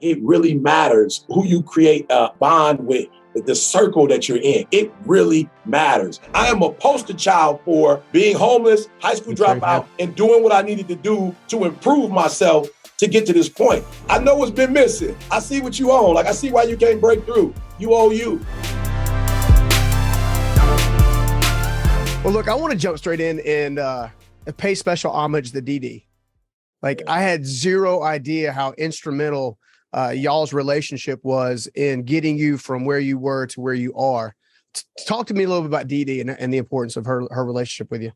It really matters who you create a bond with, the circle that you're in. It really matters. I am a poster child for being homeless, high school dropout, and doing what I needed to do to improve myself to get to this point. I know what's been missing. I see what you own. Like, I see why you can't break through. You owe you. Well, look, I want to jump straight in and pay special homage to Dee. Like, I had zero idea how instrumental y'all's relationship was in getting you from where you were to where you are. Talk to me a little bit about Dee and the importance of her relationship with you.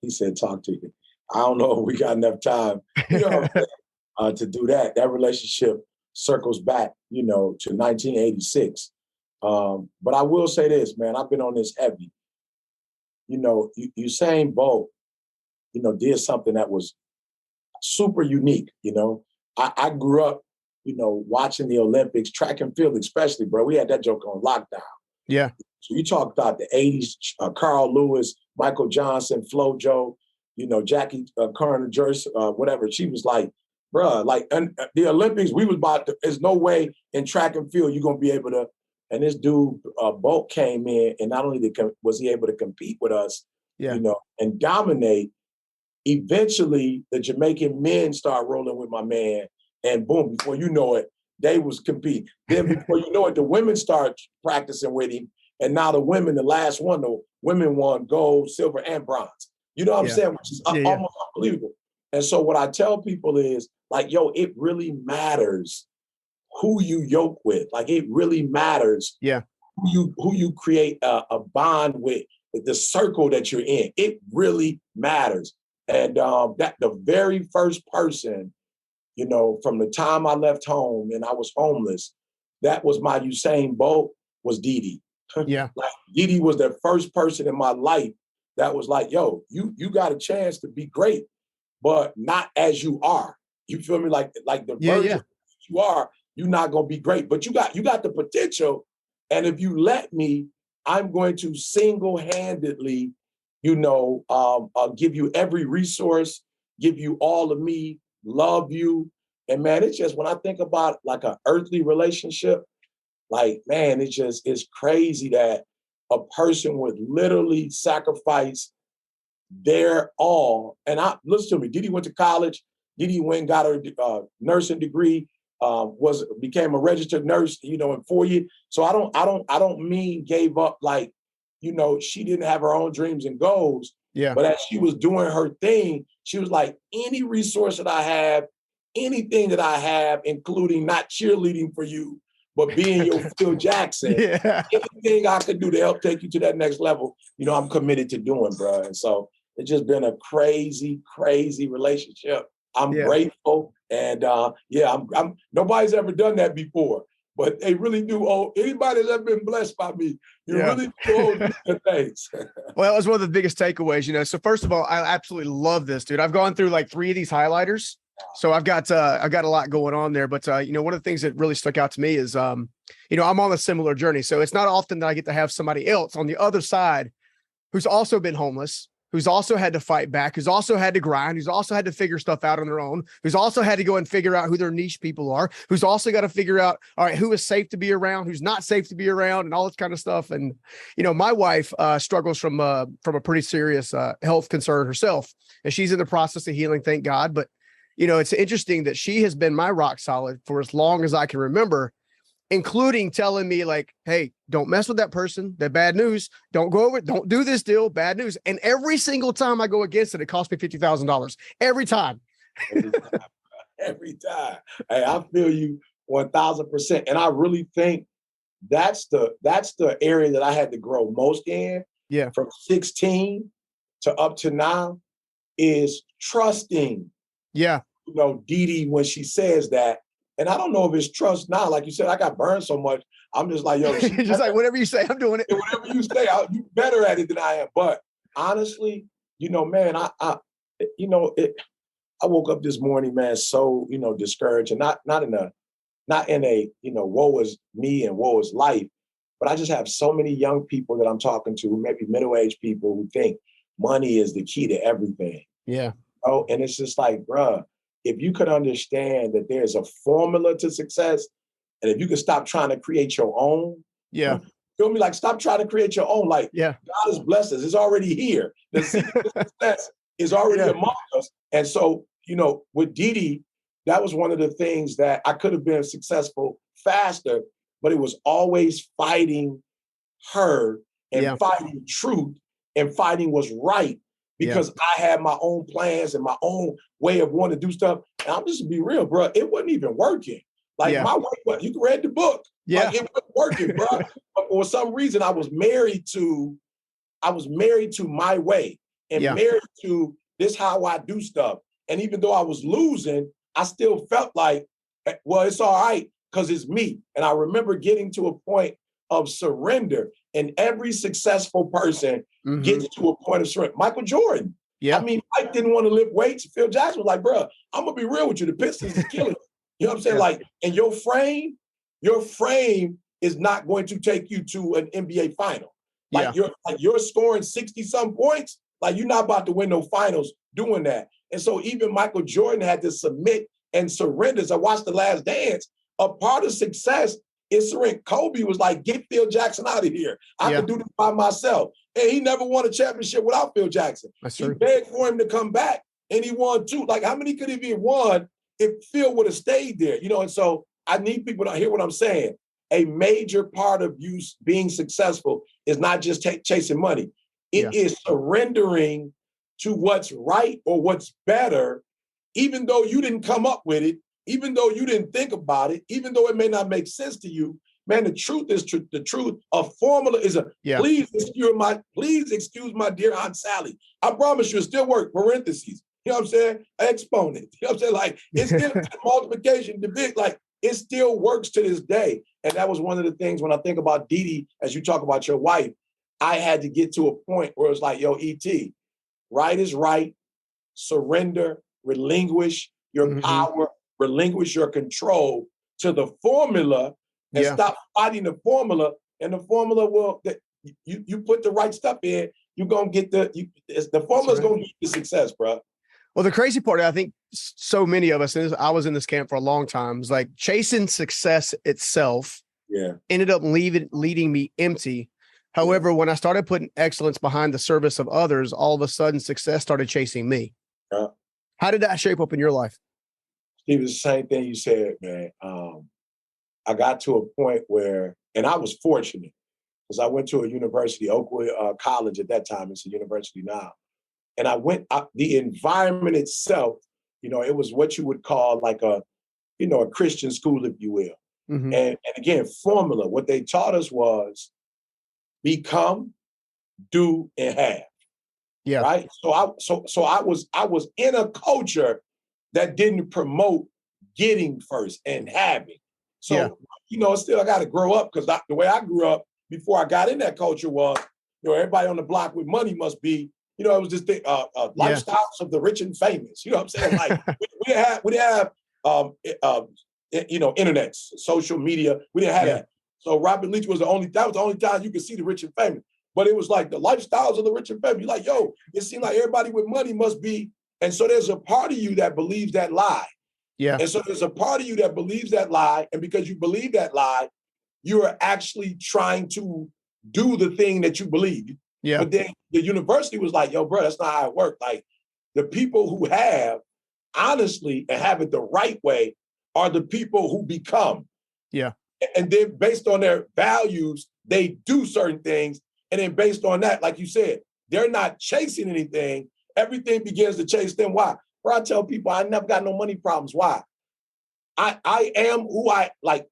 He said, talk to you. I don't know if we got enough time, to do that. That relationship circles back, to 1986. But I will say this, man, I've been on this heavy. Usain Bolt, did something that was super unique. I grew up, watching the Olympics, track and field especially, bro. We had that joke on lockdown. Yeah. So you talk about the 80s, Carl Lewis, Michael Johnson, FloJo, Jackie Carter, whatever. She was like, bruh, the Olympics, we was about to, there's no way in track and field you're going to be able to. And this dude, Bolt, came in, and not only was he able to compete with us, and dominate, eventually the Jamaican men start rolling with my man, and boom, before you know it, they was competing. Then before you know it, the women start practicing with him, and now the women, the last one, the women won gold, silver, and bronze. You know what I'm saying? Which is almost unbelievable. And so what I tell people is, like, it really matters who you yoke with. Like, it really matters who you create a bond with, the circle that you're in. It really matters. And that the very first person, from the time I left home and I was homeless, that was my Usain Bolt, was Dee. Yeah. Like, Dee was the first person in my life that was like, yo, you got a chance to be great, but not as you are. You feel me? Like the version you are, you're not gonna be great, but you got the potential. And if you let me, I'm going to single-handedly, give you every resource, give you all of me, love you. And man, it's just, when I think about like an earthly relationship, like, man, it's crazy that a person would literally sacrifice their all. And listen to me, Dee went to college. Dee went and got her nursing degree, became a registered nurse, in 4 years. So I don't mean gave up, like, she didn't have her own dreams and goals. Yeah. But as she was doing her thing, she was like, any resource that I have, anything that I have, including not cheerleading for you, but being your Phil Jackson, anything I could do to help take you to that next level, I'm committed to doing, bro. And so it's just been a crazy, crazy relationship. I'm grateful. And I'm nobody's ever done that before, but they really do owe, anybody that's ever been blessed by me, you really do owe me good things. Well, that was one of the biggest takeaways, So first of all, I absolutely love this, dude. I've gone through like 3 of these highlighters. So I've got a lot going on there, but one of the things that really stuck out to me is, I'm on a similar journey. So it's not often that I get to have somebody else on the other side who's also been homeless, who's also had to fight back, who's also had to grind, who's also had to figure stuff out on their own, who's also had to go and figure out who their niche people are, who's also got to figure out, all right, who is safe to be around, who's not safe to be around, and all this kind of stuff. And, my wife struggles from a pretty serious health concern herself, and she's in the process of healing, thank God. But, it's interesting that she has been my rock solid for as long as I can remember, including telling me, like, hey, don't mess with that person. They're bad news. Don't go over it. Don't do this deal. Bad news. And every single time I go against it, it costs me $50,000 every time. Every time. Hey, I feel you 1,000%. And I really think that's the area that I had to grow most in. Yeah. From 16 to up to now is trusting. Yeah. Dee, when she says that, and I don't know if it's trust now. Like you said, I got burned so much. I'm just like, yo, just like, whatever you say, I'm doing it. Whatever you say, you're better at it than I am. But honestly, man, I woke up this morning, man, so discouraged, and not in a woe is me and woe is life, but I just have so many young people that I'm talking to, maybe middle-aged people, who think money is the key to everything. Yeah. And it's just like, bruh, if you could understand that there's a formula to success, and if you could stop trying to create your own, Yeah. feel me? Like, stop trying to create your own. Like, Yeah. God has blessed us. It's already here. The secret to success is already among us. And so, with Didi, that was one of the things that I could have been successful faster, but it was always fighting her and fighting truth and fighting what's right, because I had my own plans and my own way of wanting to do stuff. And I'm just to be real, bro, it wasn't even working. Like my way, you can read the book. Like, it wasn't working, bro. But for some reason, I was married to my way, and married to this how I do stuff. And even though I was losing, I still felt like, well, it's all right because it's me. And I remember getting to a point of surrender. And every successful person gets to a point of surrender. Michael Jordan. I mean, Mike didn't want to lift weights. Phil Jackson was like, bro, I'm going to be real with you. The Pistons is killing it. You know what I'm saying? Like, and your frame is not going to take you to an NBA final. Like, you're scoring 60-some points. Like, you're not about to win no finals doing that. And so even Michael Jordan had to submit and surrender. As I watched The Last Dance, a part of success is surrender. Kobe was like, get Phil Jackson out of here. I can do this by myself. And he never won a championship without Phil Jackson. He begged for him to come back, and he won 2. Like, how many could he have won if Phil would have stayed there? And so I need people to hear what I'm saying. A major part of you being successful is not just chasing money. It is surrendering to what's right or what's better, even though you didn't come up with it, even though you didn't think about it, even though it may not make sense to you. Man, the truth is the truth. A formula is please excuse my dear Aunt Sally. I promise you, it still works. Parentheses. You know what I'm saying? Exponent. You know what I'm saying? Like, it's still multiplication, division. Like, it still works to this day. And that was one of the things when I think about Didi, as you talk about your wife, I had to get to a point where it's like, yo, E.T., right is right. Surrender, relinquish your power, relinquish your control to the formula, and stop fighting the formula. And the formula will, you put the right stuff in, you're going to get the formula's going to get you success, bro. Well, the crazy part, I think so many of us, and I was in this camp for a long time, is like chasing success itself ended up leading me empty. However, when I started putting excellence behind the service of others, all of a sudden success started chasing me. How did that shape up in your life? Steve, it's the same thing you said, man. I got to a point where, and I was fortunate, because I went to a university, Oakwood College at that time. It's a university now. And I went, the environment itself, it was what you would call like a Christian school, if you will. And again, formula, what they taught us was become, do, and have. Right. So I was in a culture that didn't promote getting first and having. So, still I got to grow up, because the way I grew up before I got in that culture was, everybody on the block with money must be, it was just the lifestyles of the rich and famous. You know what I'm saying? Like, we didn't have internet, social media. We didn't have that. So Robert Leach was the only time you could see the rich and famous. But it was like the lifestyles of the rich and famous. You're like, yo, it seemed like everybody with money must be. And so there's a part of you that believes that lie. And so there's a part of you that believes that lie. And because you believe that lie, you are actually trying to do the thing that you believe. But then the university was like, yo, bro, that's not how it works. Like, the people who have, honestly, and have it the right way are the people who become. And then based on their values, they do certain things. And then based on that, like you said, they're not chasing anything. Everything begins to chase them. Why? Bro, I tell people I never got no money problems. Why? I am who I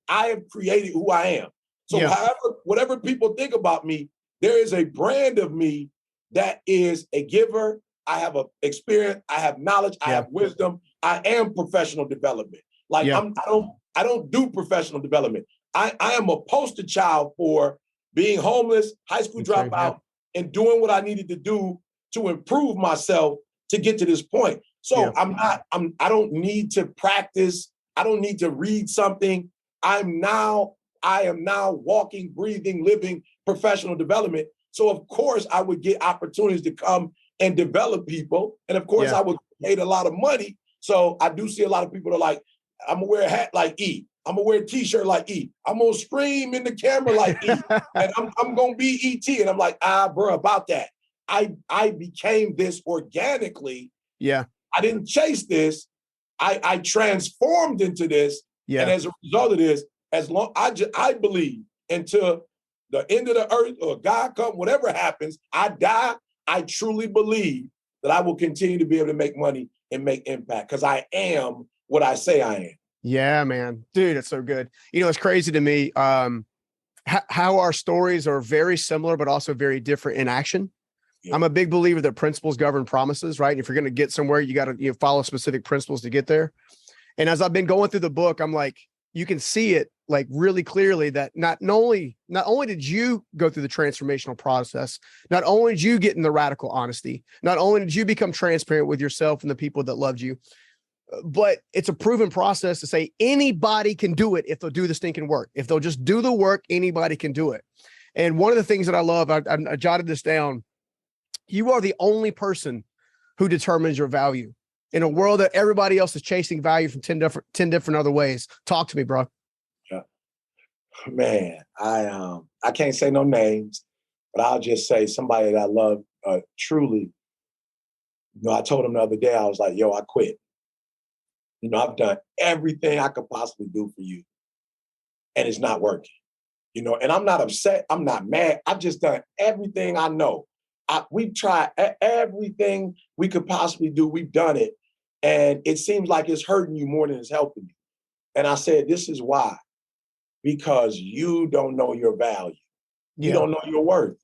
have created who I am. So whatever people think about me, there is a brand of me that is a giver. I have a experience. I have knowledge. I have wisdom. I am professional development. Like, I don't do professional development. I am a poster child for being homeless, high school dropout, and doing what I needed to do to improve myself to get to this point. So I don't need to practice. I don't need to read something. I am now walking, breathing, living professional development. So of course I would get opportunities to come and develop people. And of course I would pay a lot of money So I do see a lot of people that are like, I'm gonna wear a hat like E. I'm gonna wear a t-shirt like E. I'm gonna scream in the camera like E. And I'm gonna be ET. And I'm like, bro, about that. I became this organically. Yeah. I didn't chase this. I transformed into this. Yeah. And as a result of this, as long I believe until the end of the earth or God come, whatever happens, I die. I truly believe that I will continue to be able to make money and make impact because I am what I say I am. Yeah, man, dude, it's so good. You know, it's crazy to me how our stories are very similar, but also very different in action. Yeah. I'm a big believer that principles govern promises, right? If you're going to get somewhere, you got to follow specific principles to get there. And as I've been going through the book, I'm like, you can see it like really clearly that not only did you go through the transformational process, not only did you get in the radical honesty, not only did you become transparent with yourself and the people that loved you, but it's a proven process to say anybody can do it if they'll do the stinking work. If they'll just do the work, anybody can do it. And one of the things that I love, I jotted this down. You are the only person who determines your value in a world that everybody else is chasing value from 10 different other ways. Talk to me, bro. Yeah. Man, I can't say no names, but I'll just say somebody that I love truly. I told him the other day, I was like, yo, I quit. I've done everything I could possibly do for you, and it's not working. And I'm not upset. I'm not mad. I've just done everything I know. We've tried everything we could possibly do. We've done it. And it seems like it's hurting you more than it's helping you. And I said, this is why. Because you don't know your value. You don't know your worth.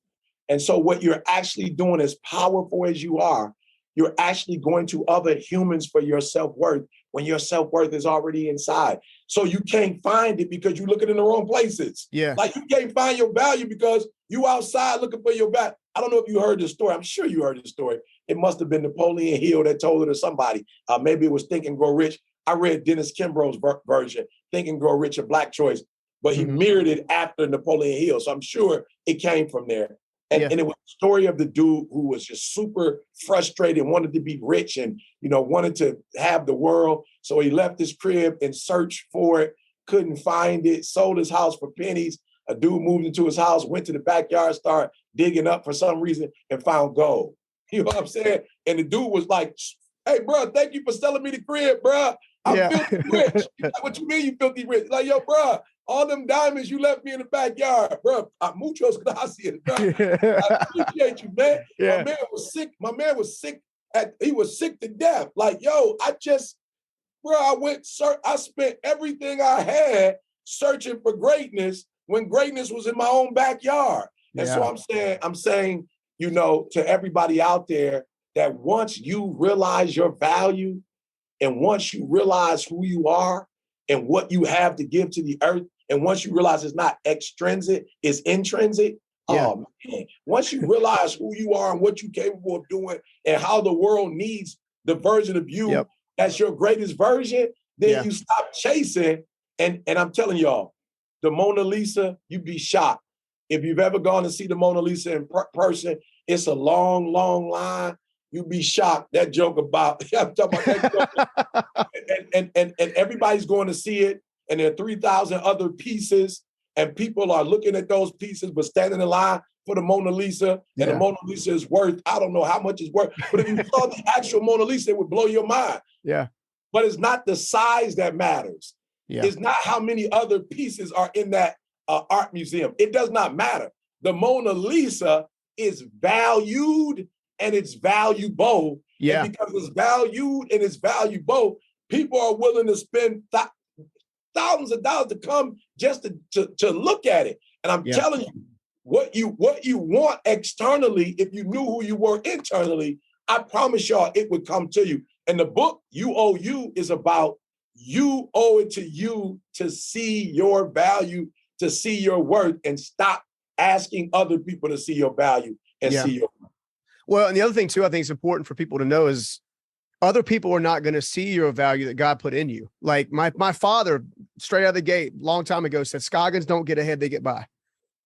And so what you're actually doing, as powerful as you are, you're actually going to other humans for your self-worth when your self-worth is already inside. So you can't find it because you're looking in the wrong places. Yeah. Like you can't find your value because you outside looking for your value. I don't know if you heard this story. I'm sure you heard this story. It must have been Napoleon Hill that told it or somebody. Maybe it was Think and Grow Rich. I read Dennis Kimbro's version, Think and Grow Rich, a Black choice, but he mirrored it after Napoleon Hill. So I'm sure it came from there. And it was a story of the dude who was just super frustrated, wanted to be rich and, wanted to have the world. So he left his crib and searched for it, couldn't find it, sold his house for pennies. A dude moved into his house, went to the backyard, started digging up for some reason and found gold. You know what I'm saying? And the dude was like, hey, bro, thank you for selling me the crib, bro. I'm filthy rich. Like, what you mean you filthy rich? Like, yo, bro, all them diamonds you left me in the backyard, bro. Muchos gracias, bro. I appreciate you, man. Yeah. My man was sick. He was sick to death. Like, yo, I spent everything I had searching for greatness when greatness was in my own backyard. And so I'm saying, to everybody out there that once you realize your value and once you realize who you are and what you have to give to the earth, and once you realize it's not extrinsic, it's intrinsic. Oh man, once you realize who you are and what you're capable of doing and how the world needs the version of you that's your greatest version, then you stop chasing. And I'm telling y'all, the Mona Lisa, you'd be shocked. If you've ever gone to see the Mona Lisa in person, it's a long, long line. You'd be shocked. That joke about, I'm talking about that joke. and everybody's going to see it. And there are 3,000 other pieces. And people are looking at those pieces, but standing in line for the Mona Lisa. And the Mona Lisa is worth, I don't know how much it's worth. But if you saw the actual Mona Lisa, it would blow your mind. Yeah. But it's not the size that matters. Yeah. It's not how many other pieces are in that art museum. It does not matter. The Mona Lisa is valued and it's valuable. Yeah. And because it's valued and it's valuable, people are willing to spend thousands of dollars to come just to look at it. And I'm telling you, what you want externally, if you knew who you were internally, I promise y'all it would come to you. And the book, You Owe You, is about you owe it to you to see your value, to see your worth, and stop asking other people to see your value and see your worth. Well, and the other thing too, I think it's important for people to know is other people are not going to see your value that God put in you. Like my father, straight out of the gate, long time ago, said, Scoggins don't get ahead, they get by.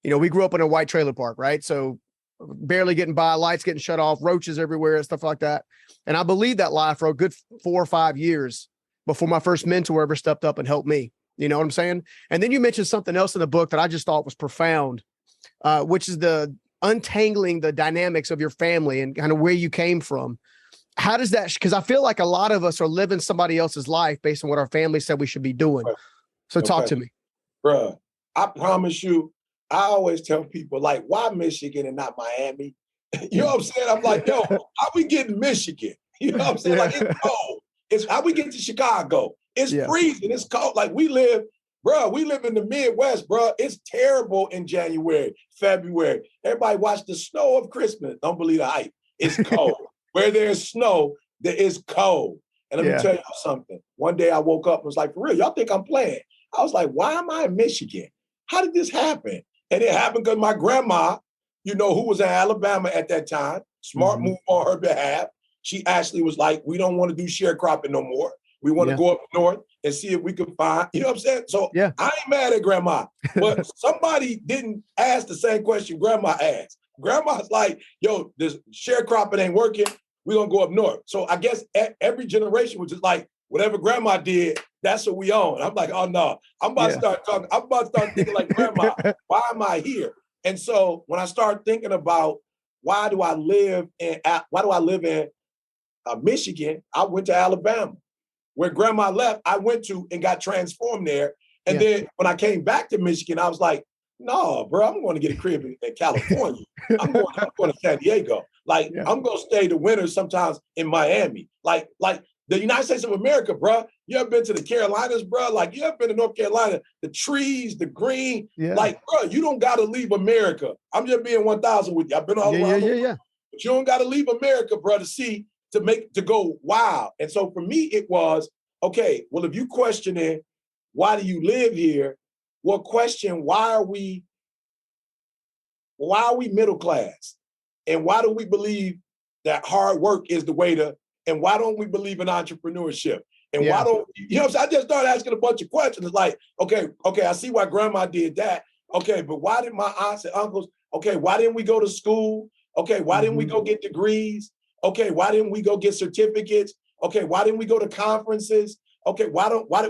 We grew up in a white trailer park, right? So barely getting by, lights getting shut off, roaches everywhere and stuff like that. And I believed that lie for a good 4 or 5 years before my first mentor ever stepped up and helped me. You know what I'm saying? And then you mentioned something else in the book that I just thought was profound, which is the untangling the dynamics of your family and kind of where you came from. How does that, because I feel like a lot of us are living somebody else's life based on what our family said we should be doing. So talk to me. Bruh, I promise you, I always tell people, like, why Michigan and not Miami? You know what I'm saying? I'm like, yo, how we get to Michigan? You know what I'm saying? Like, it's cold. It's how we get to Chicago. It's freezing. It's cold. Like, we live in the Midwest, bro. It's terrible in January, February. Everybody watch the snow of Christmas. Don't believe the hype. It's cold. Where there's snow, there is cold. And let me tell you something. One day I woke up and was like, for real, y'all think I'm playing? I was like, why am I in Michigan? How did this happen? And it happened because my grandma, you know, who was in Alabama at that time, smart move on her behalf. She actually was like, we don't want to do sharecropping no more. We want to go up north and see if we can find, you know what I'm saying? So I ain't mad at grandma, but somebody didn't ask the same question grandma asked. Grandma's like, yo, this sharecropping ain't working. We're going to go up north. So I guess every generation was just like, whatever grandma did, that's what we own. I'm like, oh no, I'm about to start talking. I'm about to start thinking like grandma, why am I here? And so when I start thinking about why do I live in Michigan, I went to Alabama. Where grandma left, I went to and got transformed there. And then when I came back to Michigan, I was like, no, bro, I'm going to get a crib in California. I'm going to San Diego. Like, I'm going to stay the winter sometimes in Miami. Like the United States of America, bro. You ever been to the Carolinas, bro? Like, you ever been to North Carolina? The trees, the green. Like, bro, you don't got to leave America. I'm just being 1,000 with you. I've been all around the world. But you don't got to leave America, bro, to go wow. And so for me, it was, okay, well, if you questioning, why do you live here? Well, question, why are we middle class? And why do we believe that hard work is the way to, and why don't we believe in entrepreneurship? And why don't, you know what I'm saying? I just started asking a bunch of questions. It's like, okay, I see why grandma did that. Okay, but why did my aunts and uncles, okay, why didn't we go to school? Okay, why didn't we go get degrees? Okay, why didn't we go get certificates? Okay, why didn't we go to conferences? Okay, why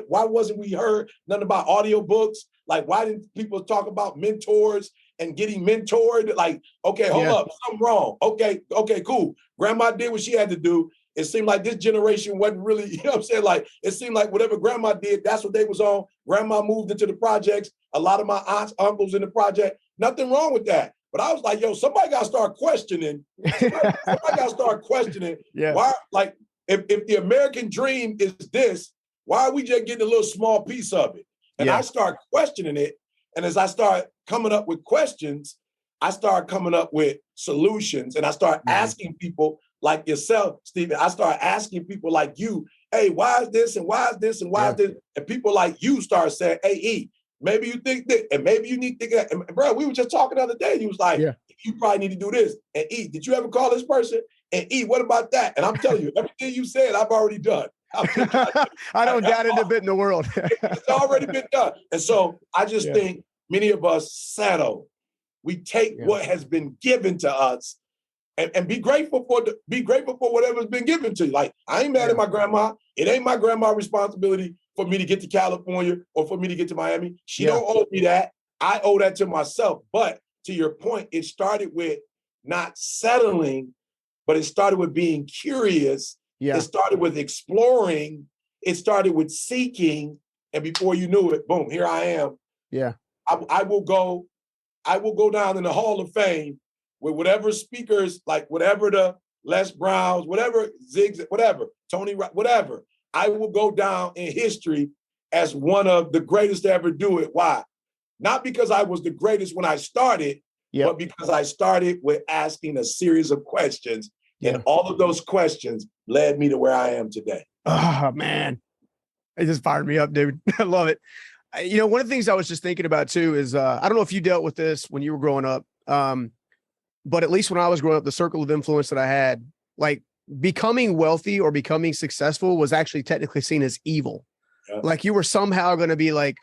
wasn't we heard nothing about audiobooks? Like, why didn't people talk about mentors and getting mentored? Like, okay, hold up, something wrong. Okay, cool. Grandma did what she had to do. It seemed like this generation wasn't really, you know what I'm saying? Like, it seemed like whatever grandma did, that's what they was on. Grandma moved into the projects. A lot of my aunts, uncles in the project. Nothing wrong with that. But I was like, yo, somebody got to start questioning. Somebody got to start questioning. Why, like, if the American dream is this, why are we just getting a little small piece of it? And I start questioning it. And as I start coming up with questions, I start coming up with solutions. And I start asking people like yourself, Stephen. I start asking people like you, hey, why is this and why is this and why is this? And people like you start saying, hey, E, maybe you think that, and maybe you need to think that. And bro, we were just talking the other day. He was like, you probably need to do this. And E, did you ever call this person? And E, what about that? And I'm telling you, everything you said, I've already done. I don't doubt it a bit in the world. It's already been done. And so I just think many of us settle. We take what has been given to us and be grateful for whatever's been given to you. Like, I ain't mad at my grandma. It ain't my grandma's responsibility for me to get to California or for me to get to Miami. She don't owe me that. I owe that to myself. But to your point, it started with not settling, but it started with being curious. It started with exploring. It started with seeking. And before you knew it, boom, here I am. I will go down in the Hall of Fame with whatever speakers, like whatever the Les Browns, whatever Ziggs, whatever, Tony, whatever. I will go down in history as one of the greatest to ever do it. Why? Not because I was the greatest when I started, but because I started with asking a series of questions. And all of those questions led me to where I am today. Oh, man. It just fired me up, dude. I love it. You know, one of the things I was just thinking about too is, I don't know if you dealt with this when you were growing up, but at least when I was growing up, the circle of influence that I had, like becoming wealthy or becoming successful was actually technically seen as evil. Like you were somehow going to be like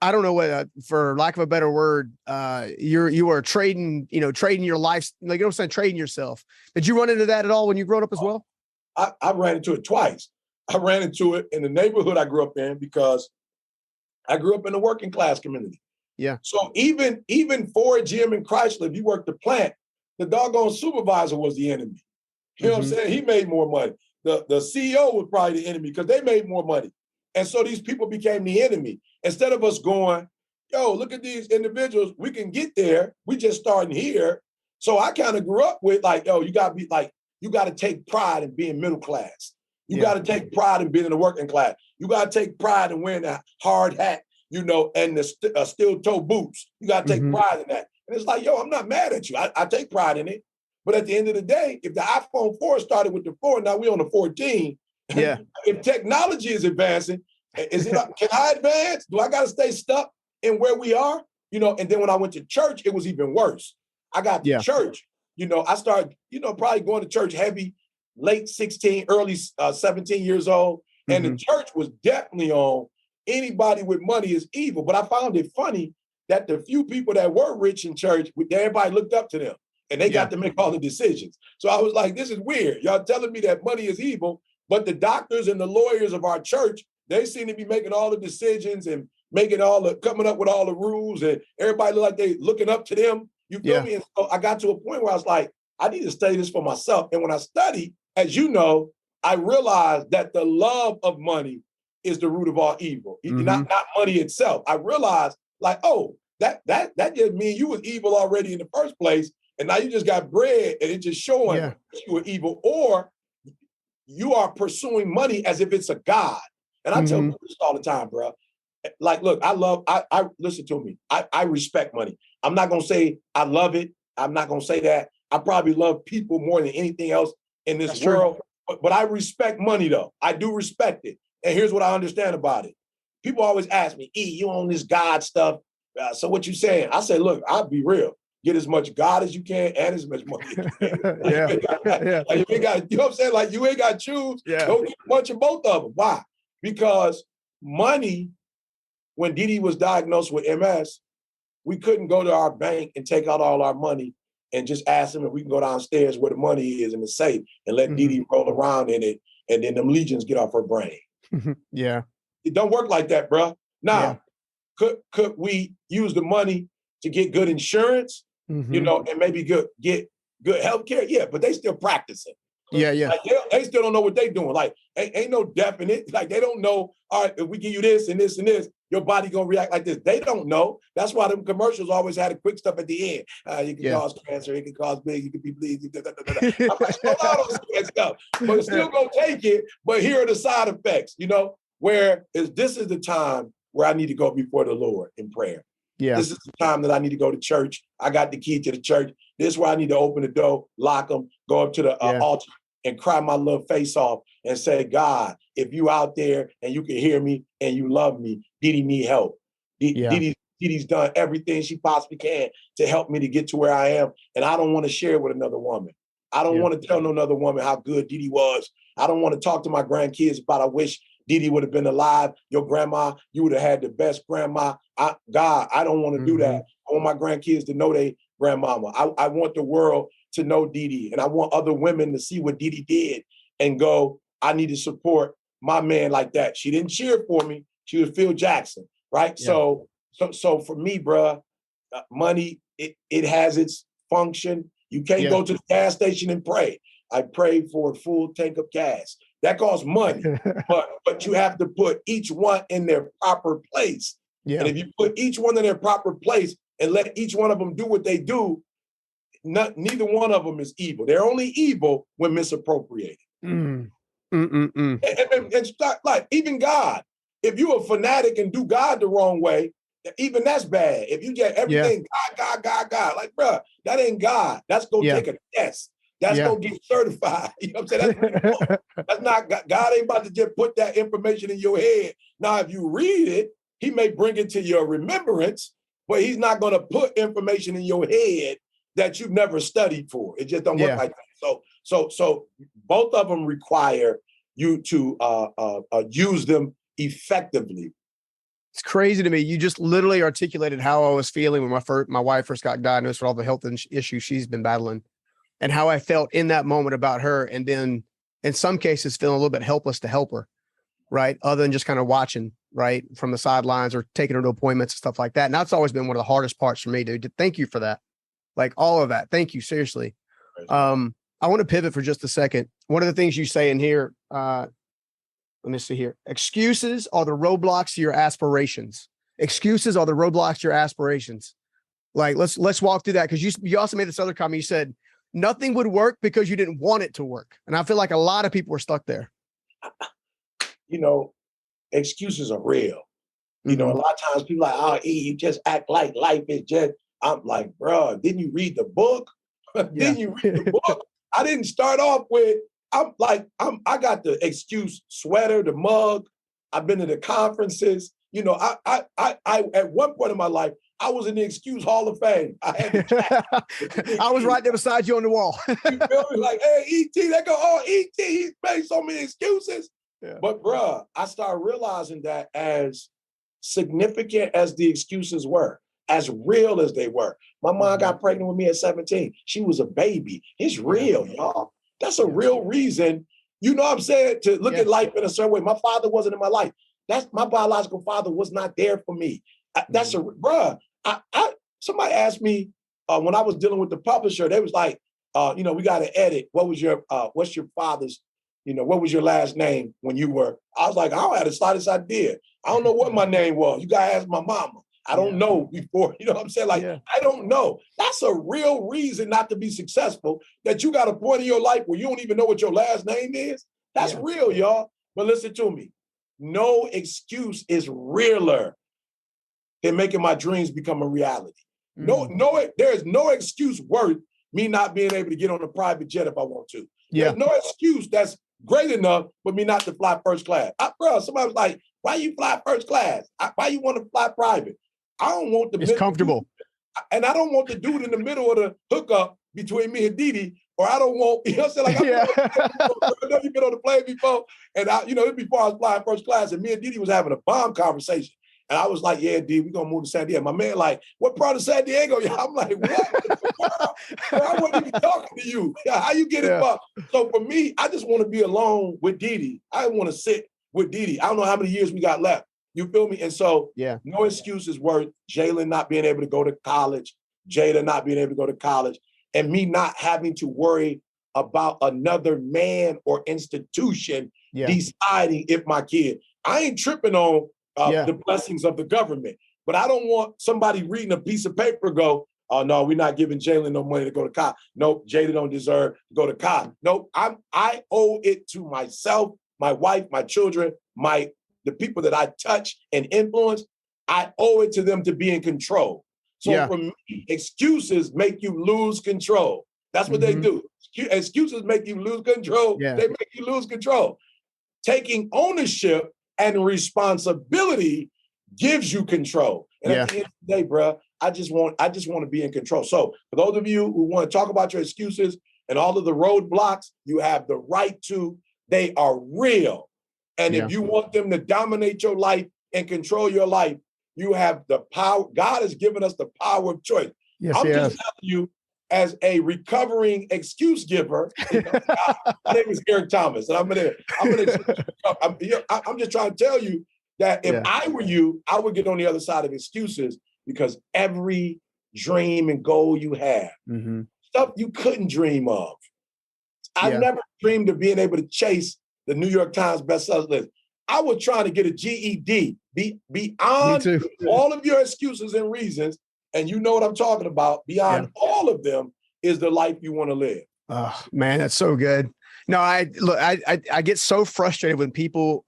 I don't know what, for lack of a better word, you are trading, trading your life, like, you know what I'm saying, trading yourself. Did you run into that at all when you grew up as well? I ran into it twice. I ran into it in the neighborhood I grew up in because I grew up in a working class community. Yeah. So even Ford, GM, and Chrysler, if you worked the plant, the doggone supervisor was the enemy. You know what I'm saying? He made more money. The CEO was probably the enemy because they made more money. And so these people became the enemy. Instead of us going, yo, look at these individuals, we can get there. We just starting here. So I kind of grew up with like, yo, you got to be like, you got to take pride in being middle class. You got to take pride in being in the working class. You got to take pride in wearing a hard hat, and the steel toe boots. You got to take pride in that. And it's like, yo, I'm not mad at you. I take pride in it. But at the end of the day, if the iPhone 4 started with the 4, now we're on the 14. Yeah. If technology is advancing, can I advance? Do I got to stay stuck in where we are? And then when I went to church, it was even worse. I got to church. I started, probably going to church heavy, late 16, early 17 years old. And the church was definitely on anybody with money is evil. But I found it funny that the few people that were rich in church, everybody looked up to them. And they got to make all the decisions. So I was like, this is weird. Y'all telling me that money is evil, but the doctors and the lawyers of our church, they seem to be making all the decisions and coming up with all the rules, and everybody look like they looking up to them. You feel me? And so I got to a point where I was like, I need to study this for myself. And when I studied, as you know, I realized that the love of money is the root of all evil, not money itself. I realized like, oh, that just means you was evil already in the first place. And now you just got bread and it's just showing you were evil, or you are pursuing money as if it's a God. And I tell people this all the time, bro. Like, look, I listen to me. I respect money. I'm not going to say I love it. I'm not going to say that. I probably love people more than anything else in this world. But I respect money, though. I do respect it. And here's what I understand about it. People always ask me, E, you on this God stuff. So what you saying? I say, look, I'll be real. Get as much God as you can and as much money as you can. Like, you know what I'm saying? Like, you ain't got to choose. Go get a bunch of both of them. Why? Because money, when Didi was diagnosed with MS, we couldn't go to our bank and take out all our money and just ask them if we can go downstairs where the money is in the safe and let Didi roll around in it, and then them legions get off her brain. It don't work like that, bro. Now, could we use the money to get good insurance? And maybe get good health care. Yeah, but they still practicing. Like they still don't know what they doing. Like, ain't no definite. Like, they don't know, all right, if we give you this and this and this, your body gonna react like this. They don't know. That's why them commercials always had a quick stuff at the end. You can cause cancer, it can cause big, you can be bleeding. I'm like, slow down on that stuff. But still gonna take it, but here are the side effects, this is the time where I need to go before the Lord in prayer. This is the time that I need to go to church. I got the key to the church. This is where I need to open the door, lock them, go up to the altar and cry my little face off and say, God, if you out there and you can hear me and you love me, Didi need help. Didi's done everything she possibly can to help me to get to where I am. And I don't want to share with another woman. I don't want to tell no other woman how good Didi was. I don't want to talk to my grandkids about I wish Didi would have been alive. Your grandma, you would have had the best grandma. God, I don't want to do that. I want my grandkids to know they grandmama. I want the world to know Didi, and I want other women to see what Didi did and go, I need to support my man like that. She didn't cheer for me. She was Phil Jackson, right? So for me, bruh, money, it has its function. You can't go to the gas station and pray. I prayed for a full tank of gas. That costs money, but you have to put each one in their proper place. And if you put each one in their proper place and let each one of them do what they do, neither one of them is evil. They're only evil when misappropriated. And start, like, even God, if you're a fanatic and do God the wrong way, even that's bad. If you get everything God, like, bro, that ain't God. That's go take a test. That's gonna get certified. You know what I'm saying? That's not God ain't about to just put that information in your head. Now, if you read it, he may bring it to your remembrance, but he's not gonna put information in your head that you've never studied for. It just don't work like that. So both of them require you to use them effectively. It's crazy to me. You just literally articulated how I was feeling when my wife first got diagnosed with all the health issues she's been battling, and how I felt in that moment about her. And then in some cases feeling a little bit helpless to help her, right? Other than just kind of watching, right, from the sidelines or taking her to appointments and stuff like that. And that's always been one of the hardest parts for me, dude. Thank you for that. Like all of that. Thank you. Seriously. I want to pivot for just a second. One of the things you say in here, let me see here. Excuses are the roadblocks to your aspirations. Excuses are the roadblocks to your aspirations. Like, let's walk through that. Cause you also made this other comment. You said nothing would work because you didn't want it to work. And I feel like a lot of people are stuck there. You know, excuses are real. You know, a lot of times people are like, oh, E, you just act like life is just, I'm like, bro, didn't you read the book? Didn't you read the book? I didn't start off with, I got the excuse sweater, the mug. I've been to the conferences. You know, I at one point in my life, I was in the excuse Hall of Fame. I had the I was right there beside you on the wall. You feel me? Like, hey, E.T., they go, oh, E.T., he's made so many excuses. Yeah. But bruh, I started realizing that as significant as the excuses were, as real as they were. My mom got pregnant with me at 17. She was a baby. It's real, y'all. That's a real reason, you know what I'm saying, to look at life in a certain way. My father wasn't in my life. That's my biological father was not there for me. Somebody asked me when I was dealing with the publisher, they was like, you know, we got to edit. What's your father's, you know, what was your last name when you were, I was like, I don't have the slightest idea. I don't know what my name was. You got to ask my mama. I don't know before, you know what I'm saying? Like, I don't know. That's a real reason not to be successful, that you got a point in your life where you don't even know what your last name is. That's real, y'all. But listen to me. No excuse is realer than making my dreams become a reality. There is no excuse worth me not being able to get on a private jet if I want to. There's no excuse that's great enough for me not to fly first class. Bro, somebody was like, why you fly first class? Why you want to fly private? I don't want the— It's comfortable. And I don't want the dude in the middle of the hookup between me and Didi, or I don't want, you know what I'm saying? Like, I know you've been on the plane before, and before I was flying first class, and me and Didi was having a bomb conversation. And I was like, yeah, D, we're going to move to San Diego. My man like, what part of San Diego? I'm like, what? I wasn't even talking to you. How you get it? So for me, I just want to be alone with Didi. I want to sit with Didi. I don't know how many years we got left. You feel me? And so no excuse is worth Jalen not being able to go to college, Jada not being able to go to college, and me not having to worry about another man or institution deciding if my kid— I ain't tripping on the blessings of the government, but I don't want somebody reading a piece of paper go, oh no, we're not giving Jalen no money to go to college. Nope, Jada don't deserve to go to college. Nope, I owe it to myself, my wife, my children, the people that I touch and influence. I owe it to them to be in control. So for me, excuses make you lose control. That's what they do. Excuses make you lose control. They make you lose control. Taking ownership and responsibility gives you control. And at the end of the day, bro, I just want to be in control. So for those of you who want to talk about your excuses and all of the roadblocks, you have the right to. They are real. And if you want them to dominate your life and control your life, you have the power. God has given us the power of choice. I'm just telling you, as a recovering excuse giver, my name is Eric Thomas, and I'm just trying to tell you that if I were you, I would get on the other side of excuses, because every dream and goal you have, stuff you couldn't dream of. I never dreamed of being able to chase the New York Times bestseller list. I was trying to get a GED. Beyond all of your excuses and reasons, and you know what I'm talking about, beyond all of them is the life you want to live. Oh man, that's so good. No, I get so frustrated when people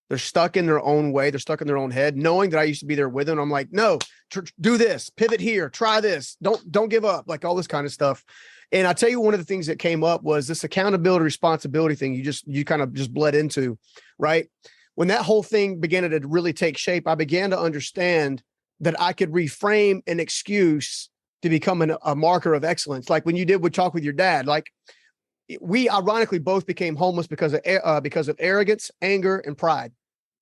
they're stuck in their own way. They're stuck in their own head, knowing that I used to be there with them. I'm like, no, do this, pivot here, try this. Don't give up, like all this kind of stuff. And I tell you, one of the things that came up was this accountability, responsibility thing you kind of just bled into, right? When that whole thing began to really take shape, I began to understand that I could reframe an excuse to become a marker of excellence. Like when you did talk with your dad, like we ironically both became homeless because of arrogance, anger, and pride,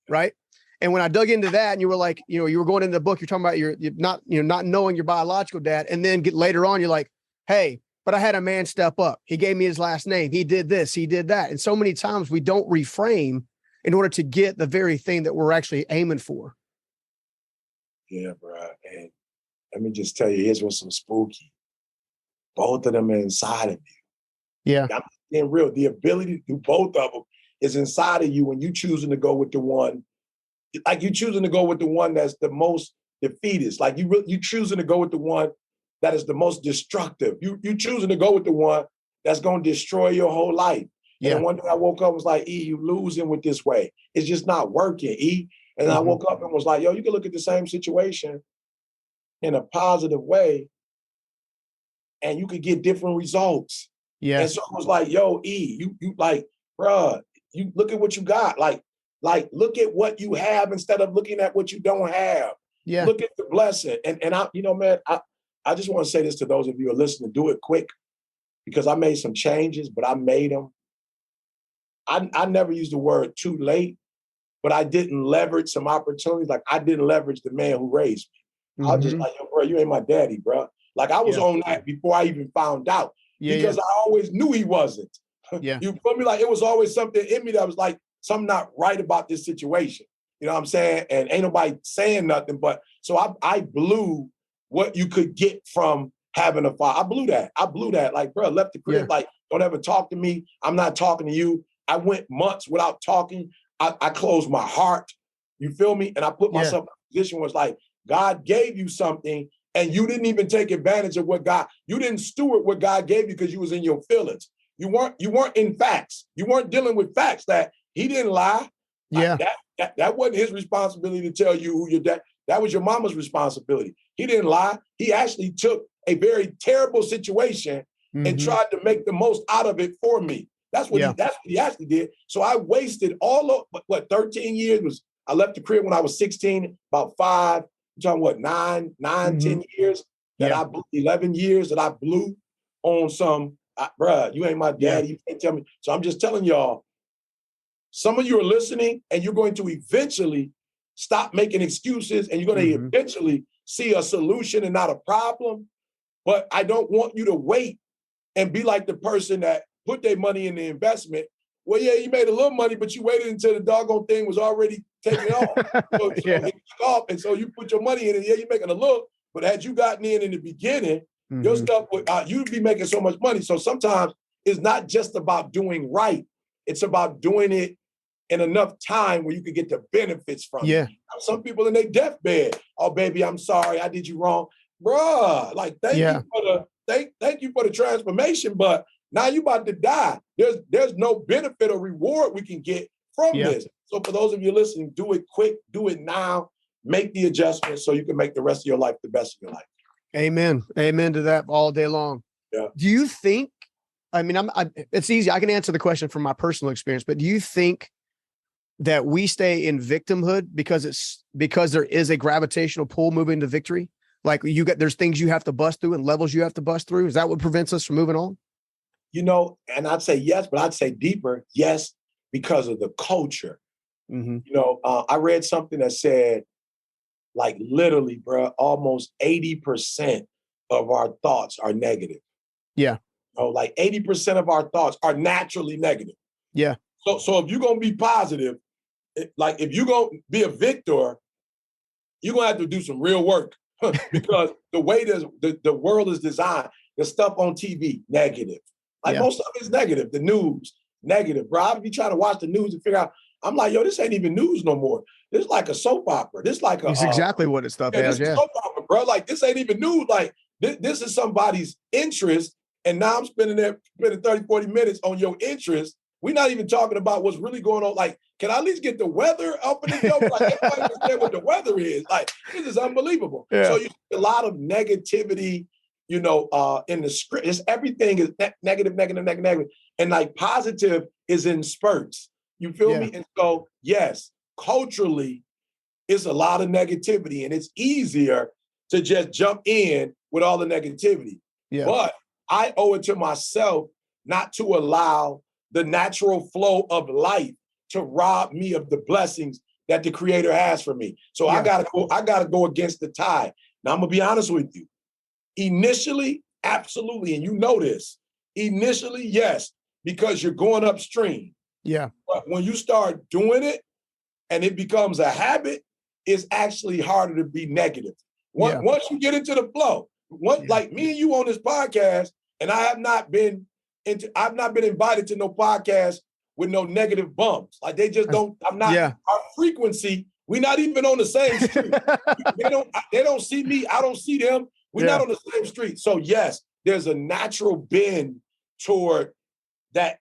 right? And when I dug into that, and you were like, you were going into the book, you're talking about you're not knowing your biological dad. And then later on, you're like, hey, but I had a man step up. He gave me his last name. He did this, he did that. And so many times we don't reframe in order to get the very thing that we're actually aiming for. Yeah, bro. And let me just tell you, here's what's so spooky. Both of them are inside of you. Yeah. I'm being real. The ability to do both of them is inside of you when you choosing to go with the one, like you choosing to go with the one that's the most defeatist. Like you choosing to go with the one that is the most destructive. You choosing to go with the one that's going to destroy your whole life. Yeah. And one day I woke up and was like, E, you losing with this way. It's just not working, E. And I woke up and was like, yo, you can look at the same situation in a positive way and you could get different results. Yeah. And so I was like, yo, E, you like, bruh, you look at what you got. Like, look at what you have instead of looking at what you don't have. Yeah. Look at the blessing. And I, man, I just want to say this to those of you who are listening, do it quick because I made some changes, but I made them. I never used the word too late, but I didn't leverage some opportunities. Like I didn't leverage the man who raised me. I was just like, yo, bro, you ain't my daddy, bro. Like I was on that before I even found out because I always knew he wasn't. Yeah. You feel me? Like it was always something in me that was like, something not right about this situation. You know what I'm saying? And ain't nobody saying nothing, but so I blew what you could get from having a father. I blew that. Like, bro, left the crib, like, don't ever talk to me. I'm not talking to you. I went months without talking. I closed my heart. You feel me? And I put myself in a position where it's like, God gave you something and you didn't even take advantage of you didn't steward what God gave you because you was in your feelings. You weren't in facts. You weren't dealing with facts that he didn't lie. Yeah. That wasn't his responsibility to tell you who your dad. That was your mama's responsibility. He didn't lie. He actually took a very terrible situation and tried to make the most out of it for me. That's what he actually did. So I wasted all of 13 years. I left the crib when I was 16, about 5, I'm talking what, 10 years that I blew, 11 years that I blew on some, bruh, you ain't my daddy. You can't tell me. So I'm just telling y'all, some of you are listening and you're going to eventually stop making excuses and you're going to eventually see a solution and not a problem. But I don't want you to wait and be like the person that put their money in the investment. Well, yeah, you made a little money, but you waited until the doggone thing was already taken off. So it took off. And so you put your money in and you're making a little, but had you gotten in the beginning, your stuff would, you'd be making so much money. So sometimes it's not just about doing right. It's about doing it in enough time where you can get the benefits from it. Some people in their deathbed, oh, baby, I'm sorry, I did you wrong. Bruh, like, thank you for the transformation, but now you about to die. There's no benefit or reward we can get from this. So for those of you listening, do it quick, do it now, make the adjustments so you can make the rest of your life the best of your life. Amen. Amen to that all day long. Yeah. Do you think, I mean, it's easy. I can answer the question from my personal experience, but do you think that we stay in victimhood because there is a gravitational pull moving to victory? Like there's things you have to bust through and levels you have to bust through. Is that what prevents us from moving on? And I'd say yes, but I'd say deeper. Yes, because of the culture. I read something that said, like literally, bro, almost 80% of our thoughts are negative. Yeah. Like 80% of our thoughts are naturally negative. Yeah. So if you're going to be positive, like if you're going to be a victor, you're going to have to do some real work because the way the world is designed, the stuff on TV, negative. Like most of it is negative. The news, negative, bro. I'd be trying to watch the news and figure out, I'm like, yo, this ain't even news no more. This is like a soap opera. This is like a... It's exactly what it's stuff is. This is soap opera, bro. Like, this ain't even news. Like, this is somebody's interest, and now I'm spending 30, 40 minutes on your interest. We're not even talking about what's really going on. Like, can I at least get the weather up in the show? Like, everybody understand what the weather is. Like, this is unbelievable. So you see a lot of negativity, in the script. Everything is negative. And like positive is in spurts. You feel me? And so, yes, culturally, it's a lot of negativity and it's easier to just jump in with all the negativity. But I owe it to myself not to allow the natural flow of life to rob me of the blessings that the creator has for me. So I gotta go against the tide. Now I'm gonna be honest with you. Initially, absolutely, and you know this. Initially, yes, because you're going upstream. Yeah. But when you start doing it and it becomes a habit, it's actually harder to be negative. Once you get into the flow, like me and you on this podcast, and I've not been invited to no podcast with no negative bumps. Like they just don't, our frequency, we're not even on the same street. they don't see me, I don't see them. We're not on the same street. So yes, there's a natural bend toward that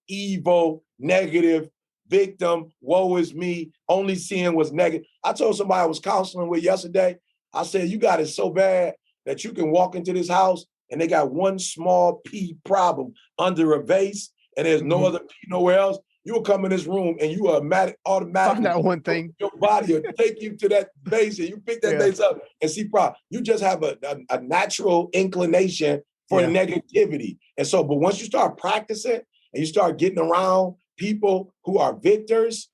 evil, negative, victim, woe is me, only seeing what's negative. I told somebody I was counseling with yesterday, I said, you got it so bad that you can walk into this house and they got one small pea problem under a vase and there's no other pea nowhere else. You will come in this room and you are automatically find that one thing. Your body will take you to that vase and you pick that vase up and see problem. You just have a natural inclination for negativity. And so, but once you start practicing and you start getting around people who are victors,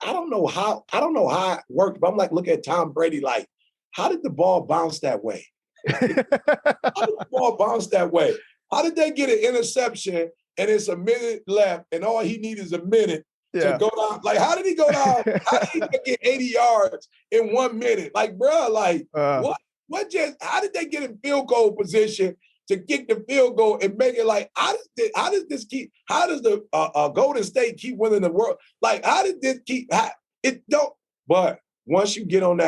I don't know how it worked, but I'm like, look at Tom Brady, like, how did the ball bounce that way? How did the ball bounce that way? How did they get an interception and it's a minute left and all he needs is a minute to go down? Like, how did he go down? How did he get 80 yards in 1 minute? Like, bro, like, what just, how did they get in field goal position to kick the field goal and make it like, how does the Golden State keep winning the world? Like, how did this keep, but once you get on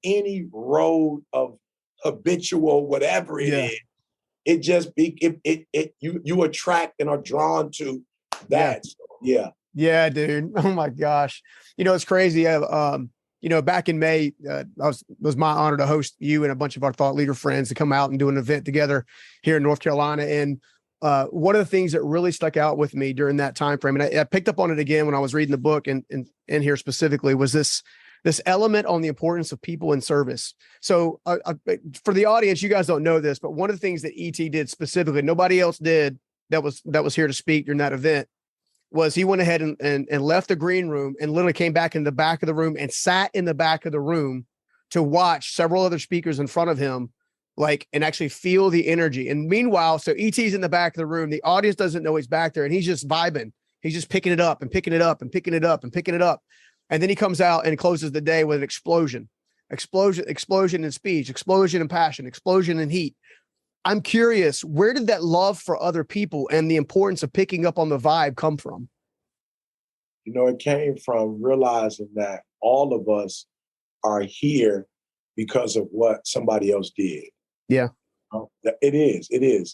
any road of habitual, whatever it is, it just you attract and are drawn to that. Yeah, dude. Oh my gosh. It's crazy. Back in May, was my honor to host you and a bunch of our thought leader friends to come out and do an event together here in North Carolina. And one of the things that really stuck out with me during that time frame, and I picked up on it again when I was reading the book and here specifically, was this element on the importance of people in service. So for the audience, you guys don't know this, but one of the things that ET did specifically, nobody else did that was here to speak during that event, was he went ahead and left the green room and literally came back in the back of the room and sat in the back of the room to watch several other speakers in front of him, and actually feel the energy. And meanwhile, so ET's in the back of the room, the audience doesn't know he's back there, and he's just vibing. He's just picking it up and picking it up and picking it up and picking it up. And then he comes out and closes the day with an explosion in speech, explosion in passion, explosion in heat. I'm curious, where did that love for other people and the importance of picking up on the vibe come from? It came from realizing that all of us are here because of what somebody else did. Yeah. It is.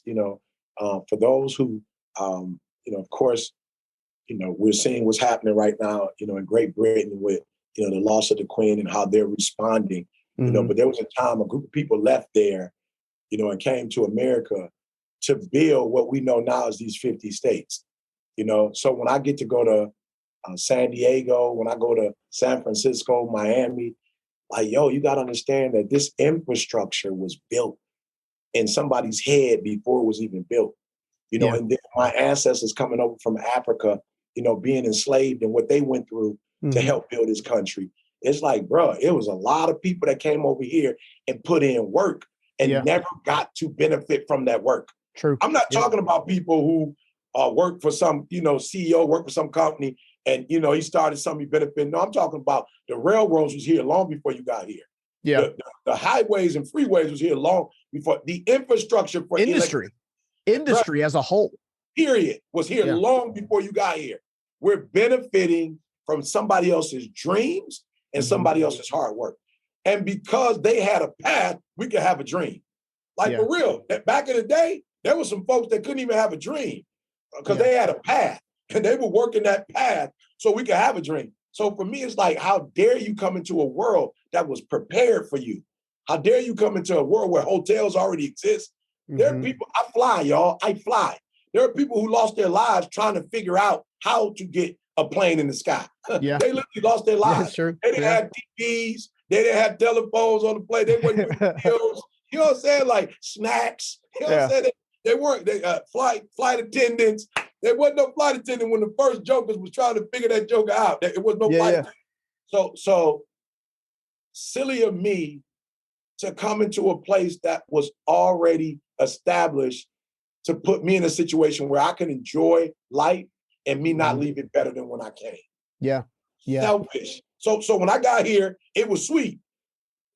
For those who, of course, we're seeing what's happening right now, in Great Britain with, the loss of the Queen and how they're responding, but there was a time a group of people left there, and came to America to build what we know now as these 50 states, So when I get to go to San Diego, when I go to San Francisco, Miami, you got to understand that this infrastructure was built in somebody's head before it was even built, and then my ancestors coming over from Africa, being enslaved and what they went through to help build this country. It's like, bro, it was a lot of people that came over here and put in work and never got to benefit from that work. True. I'm not talking about people who work for some, CEO, work for some company, and, he started something benefit. No, I'm talking about the railroads was here long before you got here. Yeah. The highways and freeways was here long before. The infrastructure for industry as a whole, period, was here long before you got here. We're benefiting from somebody else's dreams and somebody else's hard work. And because they had a path, we could have a dream. For real, back in the day, there were some folks that couldn't even have a dream because they had a path and they were working that path so we could have a dream. So for me, it's like, how dare you come into a world that was prepared for you? How dare you come into a world where hotels already exist? There are people, I fly, y'all, I fly. There are people who lost their lives trying to figure out how to get a plane in the sky. Yeah. They literally lost their lives. That's true. They didn't have TVs. They didn't have telephones on the plane. They weren't with bills. You know what I'm saying? Like snacks. You know what I'm saying? They weren't. Flight attendants. There wasn't no flight attendant when the first jokers was trying to figure that joker out. It was no flight attendant. So silly of me to come into a place that was already established to put me in a situation where I can enjoy life and me not leave it better than when I came. Yeah. Selfish. So when I got here, it was sweet.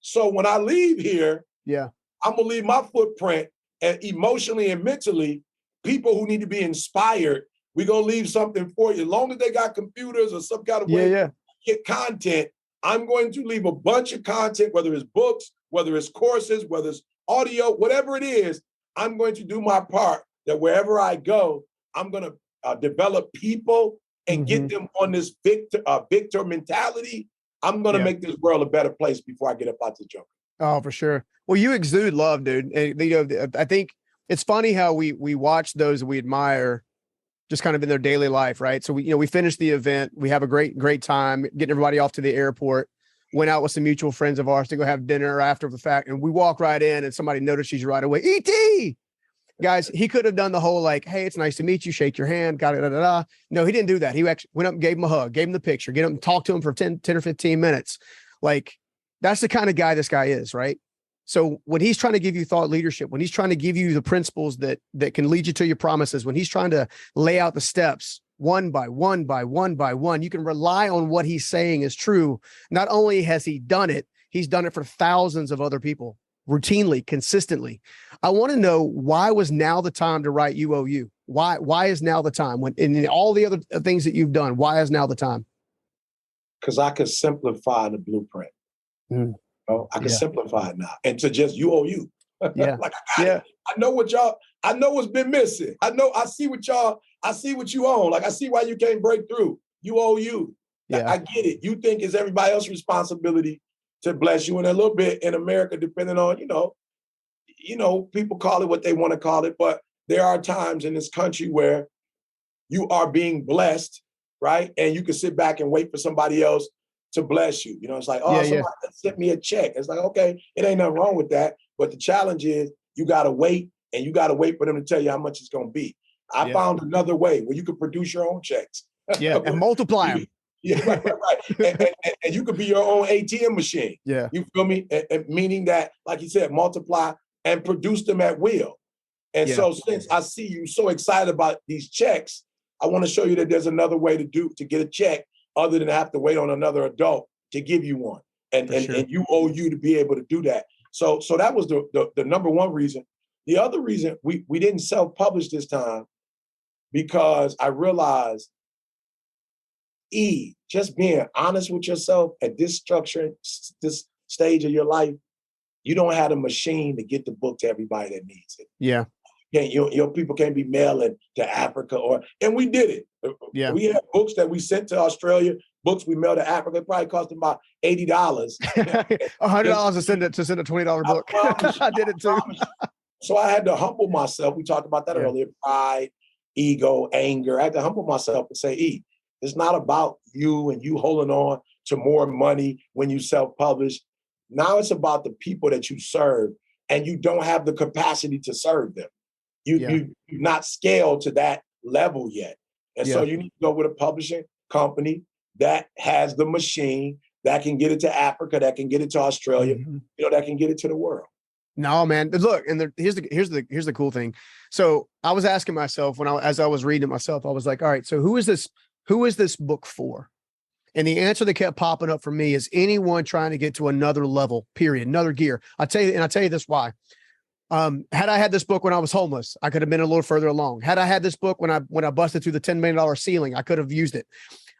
So when I leave here, I'm gonna leave my footprint, and emotionally and mentally, people who need to be inspired, we're gonna leave something for you. As long as they got computers or some kind of way to get content, I'm going to leave a bunch of content, whether it's books, whether it's courses, whether it's audio, whatever it is. I'm going to do my part that wherever I go, I'm going to develop people and get them on this victor mentality. I'm going to make this world a better place before I get up out the jungle. Oh, for sure. Well, you exude love, dude. And, you know, I think it's funny how we watch those we admire just kind of in their daily life, right? So we finish the event, we have a great time, getting everybody off to the airport, went out with some mutual friends of ours to go have dinner after the fact, and we walk right in and somebody notices you right away. E.T. Guys, he could have done the whole like, hey, it's nice to meet you, shake your hand, got it. No, he didn't do that. He actually went up and gave him a hug, gave him the picture, get him and talked to him for 10 or 15 minutes. Like, that's the kind of guy this guy is, right? So when he's trying to give you thought leadership, when he's trying to give you the principles that can lead you to your promises, when he's trying to lay out the steps one by one, you can rely on what he's saying is true. Not only has he done it, he's done it for thousands of other people routinely, consistently. I want to know, why was now the time to write UOU? Why is now the time, when in all the other things that you've done, why is now the time? Because I could simplify the blueprint. I can simplify it now, and to just UOU. Like I know I know what's been missing. I see what you own. Like, I see why you can't break through. UOU. I get it. You think it's everybody else's responsibility to bless you, and a little bit in America, depending on, people call it what they want to call it, but there are times in this country where you are being blessed, right? And you can sit back and wait for somebody else to bless you. It's like, somebody sent me a check. It's like, okay, it ain't nothing wrong with that. But the challenge is you got to wait, and you got to wait for them to tell you how much it's going to be. I found another way where you can produce your own checks. And multiply them. Right. And you could be your own ATM machine. Yeah. You feel me? And meaning that, like you said, multiply and produce them at will. And so since I see you so excited about these checks, I want to show you that there's another way to get a check other than have to wait on another adult to give you one. And you owe you to be able to do that. So that was the number one reason. The other reason we didn't self-publish this time, because I realized, just being honest with yourself at this structure, this stage of your life, you don't have a machine to get the book to everybody that needs it. Yeah. Your people can't be mailing to Africa, and we did it. Yeah. We had books that we sent to Australia, books we mailed to Africa. It probably cost them about $80. $100 to send a $20 book. I did it too. So I had to humble myself. We talked about that earlier. Pride, ego, anger. I had to humble myself and say, it's not about you and you holding on to more money when you self-publish. Now it's about the people that you serve, and you don't have the capacity to serve them. You're not scaled to that level yet. And so you need to go with a publishing company that has the machine that can get it to Africa, that can get it to Australia, that can get it to the world. No, man. Look, and here's the cool thing. So I was asking myself as I was reading it myself, I was like, all right, so who is this book for? And the answer that kept popping up for me is anyone trying to get to another level, period, another gear. I'll tell you this why. Had I had this book when I was homeless, I could have been a little further along. Had I had this book when I busted through the $10 million ceiling, I could have used it.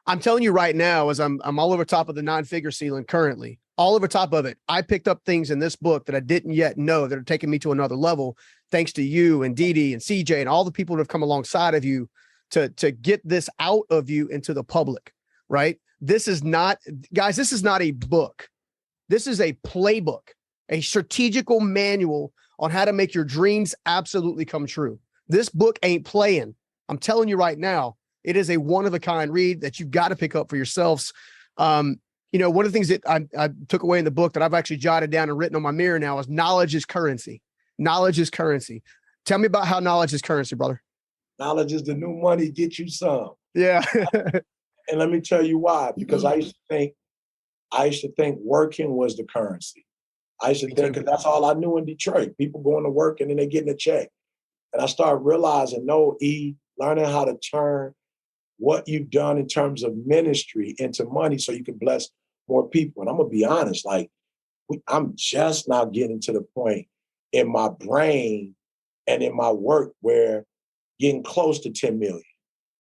I'm telling you right now, as I'm all over top of the 9-figure ceiling currently, all over top of it, I picked up things in this book that I didn't yet know that are taking me to another level, thanks to you and Dee Dee and CJ and all the people that have come alongside of you to get this out of you into the public, right? This is not a book. This is a playbook, a strategical manual on how to make your dreams absolutely come true. This book ain't playing. I'm telling you right now, it is a one-of-a-kind read that you've got to pick up for yourselves. One of the things that I took away in the book that I've actually jotted down and written on my mirror now is knowledge is currency. Knowledge is currency. Tell me about how knowledge is currency, brother. Knowledge is the new money. Get you some. Yeah. And let me tell you why. Because I used to think working was the currency. I used to Me think, too. because that's all I knew in Detroit. People going to work and then they getting a check. And I started realizing, no, learning how to turn what you've done in terms of ministry into money so you can bless more people. And I'm gonna be honest, like I'm just now getting to the point in my brain and in my work where getting close to 10 million.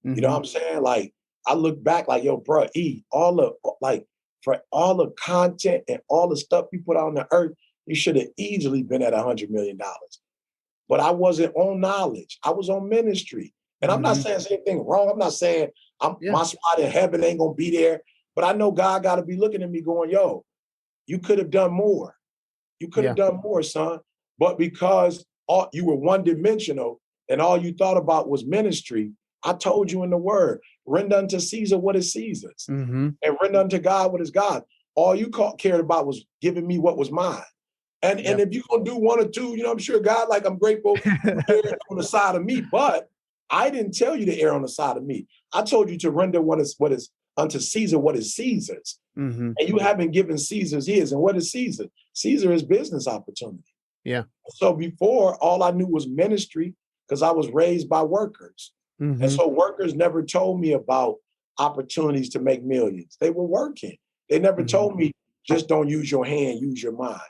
You know what I'm saying? Like I look back like, yo, bro, all the like for all the content and all the stuff you put out on the earth, you should have easily been at $100 million. But I wasn't on knowledge. I was on ministry. And I'm not saying there's anything wrong. I'm not saying my spot in heaven ain't gonna be there. But I know God gotta be looking at me going, yo, you could have done more. You could have done more, son. But because you were one-dimensional and all you thought about was ministry, I told you in the word, render unto Caesar what is Caesar's, and render unto God what is God. All you cared about was giving me what was mine. And if you're gonna do one or two, I'm sure God, like I'm grateful you erred on the side of me, but I didn't tell you to err on the side of me. I told you to render what is unto Caesar what is Caesar's. And you haven't given Caesar's his. And what is Caesar? Caesar is business opportunity. Yeah. So before, all I knew was ministry because I was raised by workers. And so workers never told me about opportunities to make millions. They were working. They never told me, just don't use your hand, use your mind.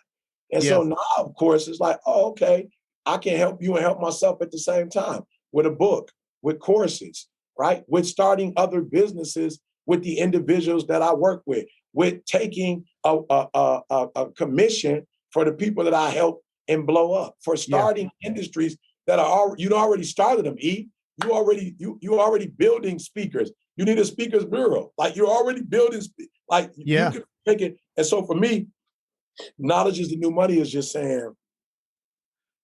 And so now, of course, it's like, oh, okay, I can help you and help myself at the same time with a book, with courses, right? With starting other businesses with the individuals that I work with taking a commission for the people that I help and blow up, for starting industries that are you already started them. You already building speakers. You need a speakers bureau. Like you're already building. You can make it. And so for me, knowledge is the new money is just saying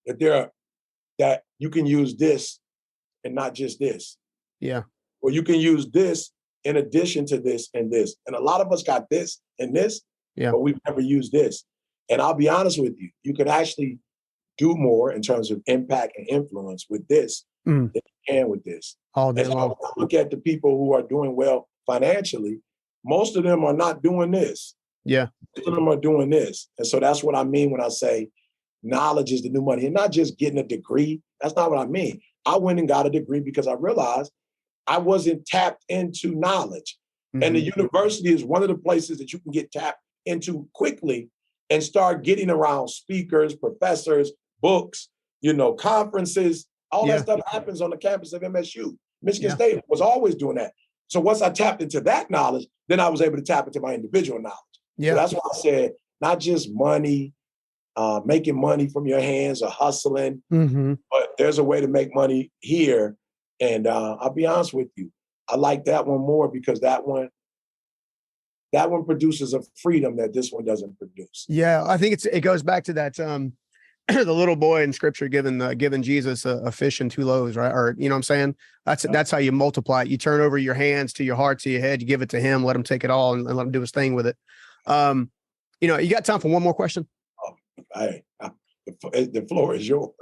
that that you can use this and not just this. Yeah. Or you can use this in addition to this and this. And a lot of us got this and this, but we've never used this. And I'll be honest with you, you can actually do more in terms of impact and influence with this than you can with this. All day and so long. when I look at the people who are doing well financially, most of them are not doing this. Yeah. Most of them are doing this. And so that's what I mean when I say knowledge is the new money, and not just getting a degree. That's not what I mean. I went and got a degree because I realized I wasn't tapped into knowledge. And the university is one of the places that you can get tapped into quickly and start getting around speakers, professors, books, conferences. All that stuff happens on the campus of MSU. Michigan State was always doing that. So once I tapped into that knowledge, then I was able to tap into my individual knowledge. So that's why I said, not just money, making money from your hands or hustling, but there's a way to make money here. And I'll be honest with you, I like that one more because that one produces a freedom that this one doesn't produce. Yeah, I think it goes back to that the little boy in scripture giving Jesus a fish and two loaves, right? Or you know what I'm saying? That's how you multiply it. You turn over your hands to your heart, to your head, you give it to him, let him take it all and let him do his thing with it. You got time for one more question? Hey, the floor is yours.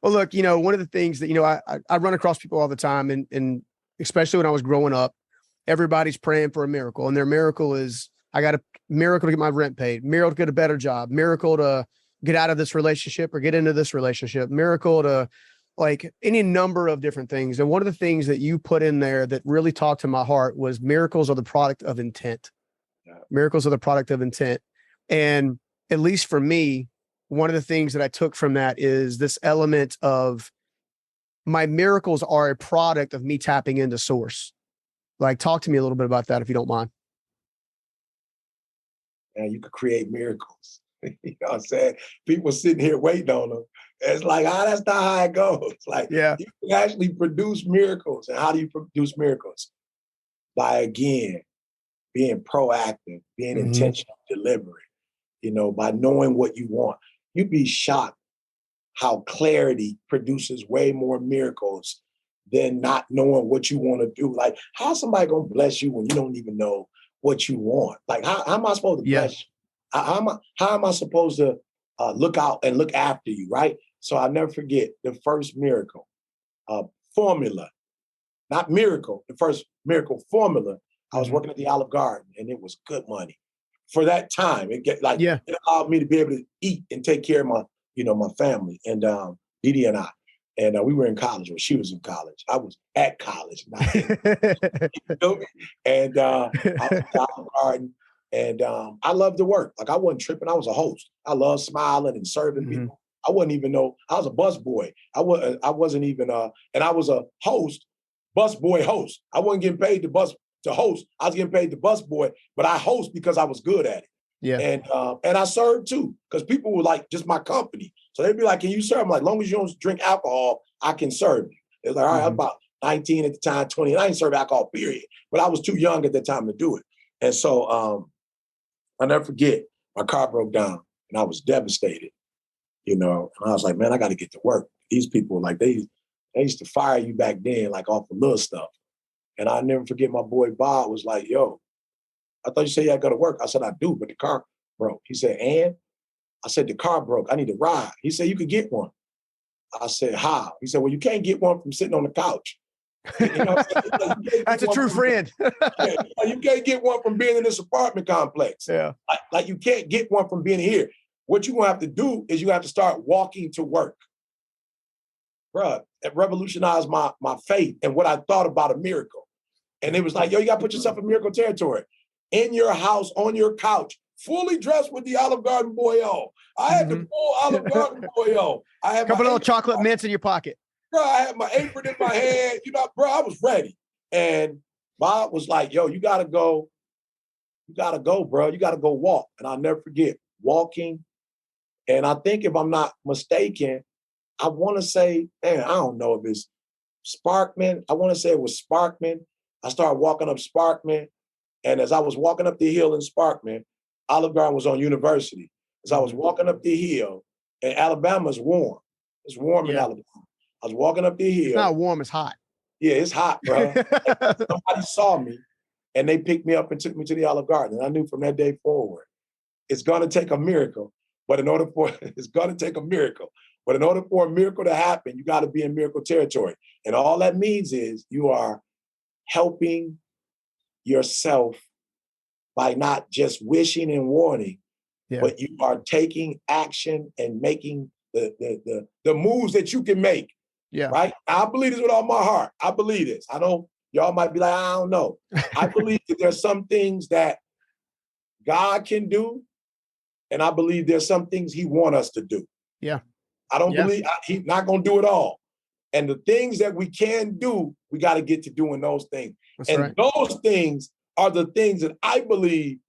Well, look, one of the things that, I run across people all the time and especially when I was growing up, everybody's praying for a miracle, and their miracle is, I got a miracle to get my rent paid, miracle to get a better job, miracle to get out of this relationship or get into this relationship, miracle to like any number of different things. And one of the things that you put in there that really talked to my heart was miracles are the product of intent. Miracles are the product of intent. And at least for me, one of the things that I took from that is this element of my miracles are a product of me tapping into source. Like, talk to me a little bit about that, if you don't mind. And you could create miracles. You know what I'm saying? People sitting here waiting on them. It's like, that's not how it goes. Like, you can actually produce miracles. And how do you produce miracles? By, again, being proactive, being intentional, deliberate, by knowing what you want. You'd be shocked how clarity produces way more miracles than not knowing what you want to do. Like, how's somebody going to bless you when you don't even know what you want? Like, how am I supposed to bless you? How am I supposed to look out and look after you, right? So I'll never forget the first miracle. formula, not miracle, the first miracle formula. I was working at the Olive Garden, and it was good money for that time. It allowed me to be able to eat and take care of my family, and Dee Dee and I. And we were in college, or she was in college. I was at college, not in, you know me? And I was at the Olive Garden, and I loved to work. Like, I wasn't tripping. I was a host. I loved smiling and serving people. I wouldn't even know. I was a bus boy. I wasn't even and I was a host, bus boy host. I wasn't getting paid to host. I was getting paid to bus boy, but I host because I was good at it. Yeah. And I served too, because people were like, just my company. So they'd be like, can you serve? I'm like, as long as you don't drink alcohol, I can serve you. It's like, all right, I'm about 19 at the time, 20, and I didn't serve alcohol, period. But I was too young at the time to do it. And so I'll never forget, my car broke down and I was devastated, And I was like, man, I got to get to work. These people, like, they used to fire you back then, like, off the little stuff. And I'll never forget, my boy Bob was like, yo, I thought you said you had to go to work. I said, I do, but the car broke. He said, and? I said, the car broke. I need a ride. He said, you could get one. I said, how? He said, well, you can't get one from sitting on the couch. That's a true friend. You can't get one from being in this apartment complex. Yeah. Like you can't get one from being here. What you're going to have to do is you have to start walking to work. Bruh, it revolutionized my faith and what I thought about a miracle. And it was like, yo, you got to put yourself in miracle territory. In your house, on your couch, fully dressed with the Olive Garden boy on. I had the full Olive Garden boy on. I had a couple little chocolate mints in your pocket. Bro, I had my apron in my hand. Bro, I was ready. And Bob was like, yo, you got to go. You got to go, bro. You got to go walk. And I'll never forget walking. And I think, if I'm not mistaken, I want to say, man, I don't know if it's Sparkman. I want to say it was Sparkman. I started walking up Sparkman. And as I was walking up the hill in Sparkman, Olive Garden was on University. As I was walking up the hill, and Alabama's warm. It's warm in Alabama. I was walking up the hill. It's not warm, it's hot. Yeah, it's hot, bro. Somebody saw me, and they picked me up and took me to the Olive Garden. And I knew from that day forward, it's going to take a miracle. But it's going to take a miracle. But in order for a miracle to happen, you got to be in miracle territory. And all that means is you are helping yourself by not just wishing and wanting, but you are taking action and making the moves that you can make. Yeah. Right? I believe this with all my heart. I believe this. I know y'all might be like, I don't know. I believe that there's some things that God can do, and I believe there's some things he wants us to do. Yeah. I don't believe he's not going to do it all. And the things that we can do, we got to get to doing those things. Those things are the things that I believe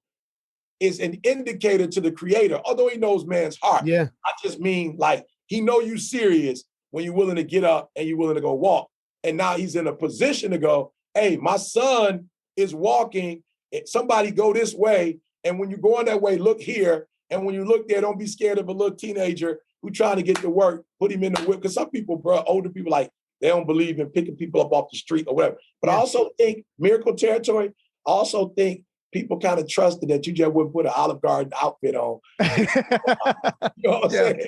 is an indicator to the creator, although he knows man's heart. Yeah. I just mean, like, he know you serious when you're willing to get up and you're willing to go walk. And now he's in a position to go, hey, my son is walking. Somebody go this way. And when you're going that way, look here. And when you look there, don't be scared of a little teenager who trying to get to work, put him in the whip. Because some people, bro, older people, like, they don't believe in picking people up off the street or whatever. But I also think miracle territory, I also think people kind of trusted that you just wouldn't put an Olive Garden outfit on. You know what I'm saying?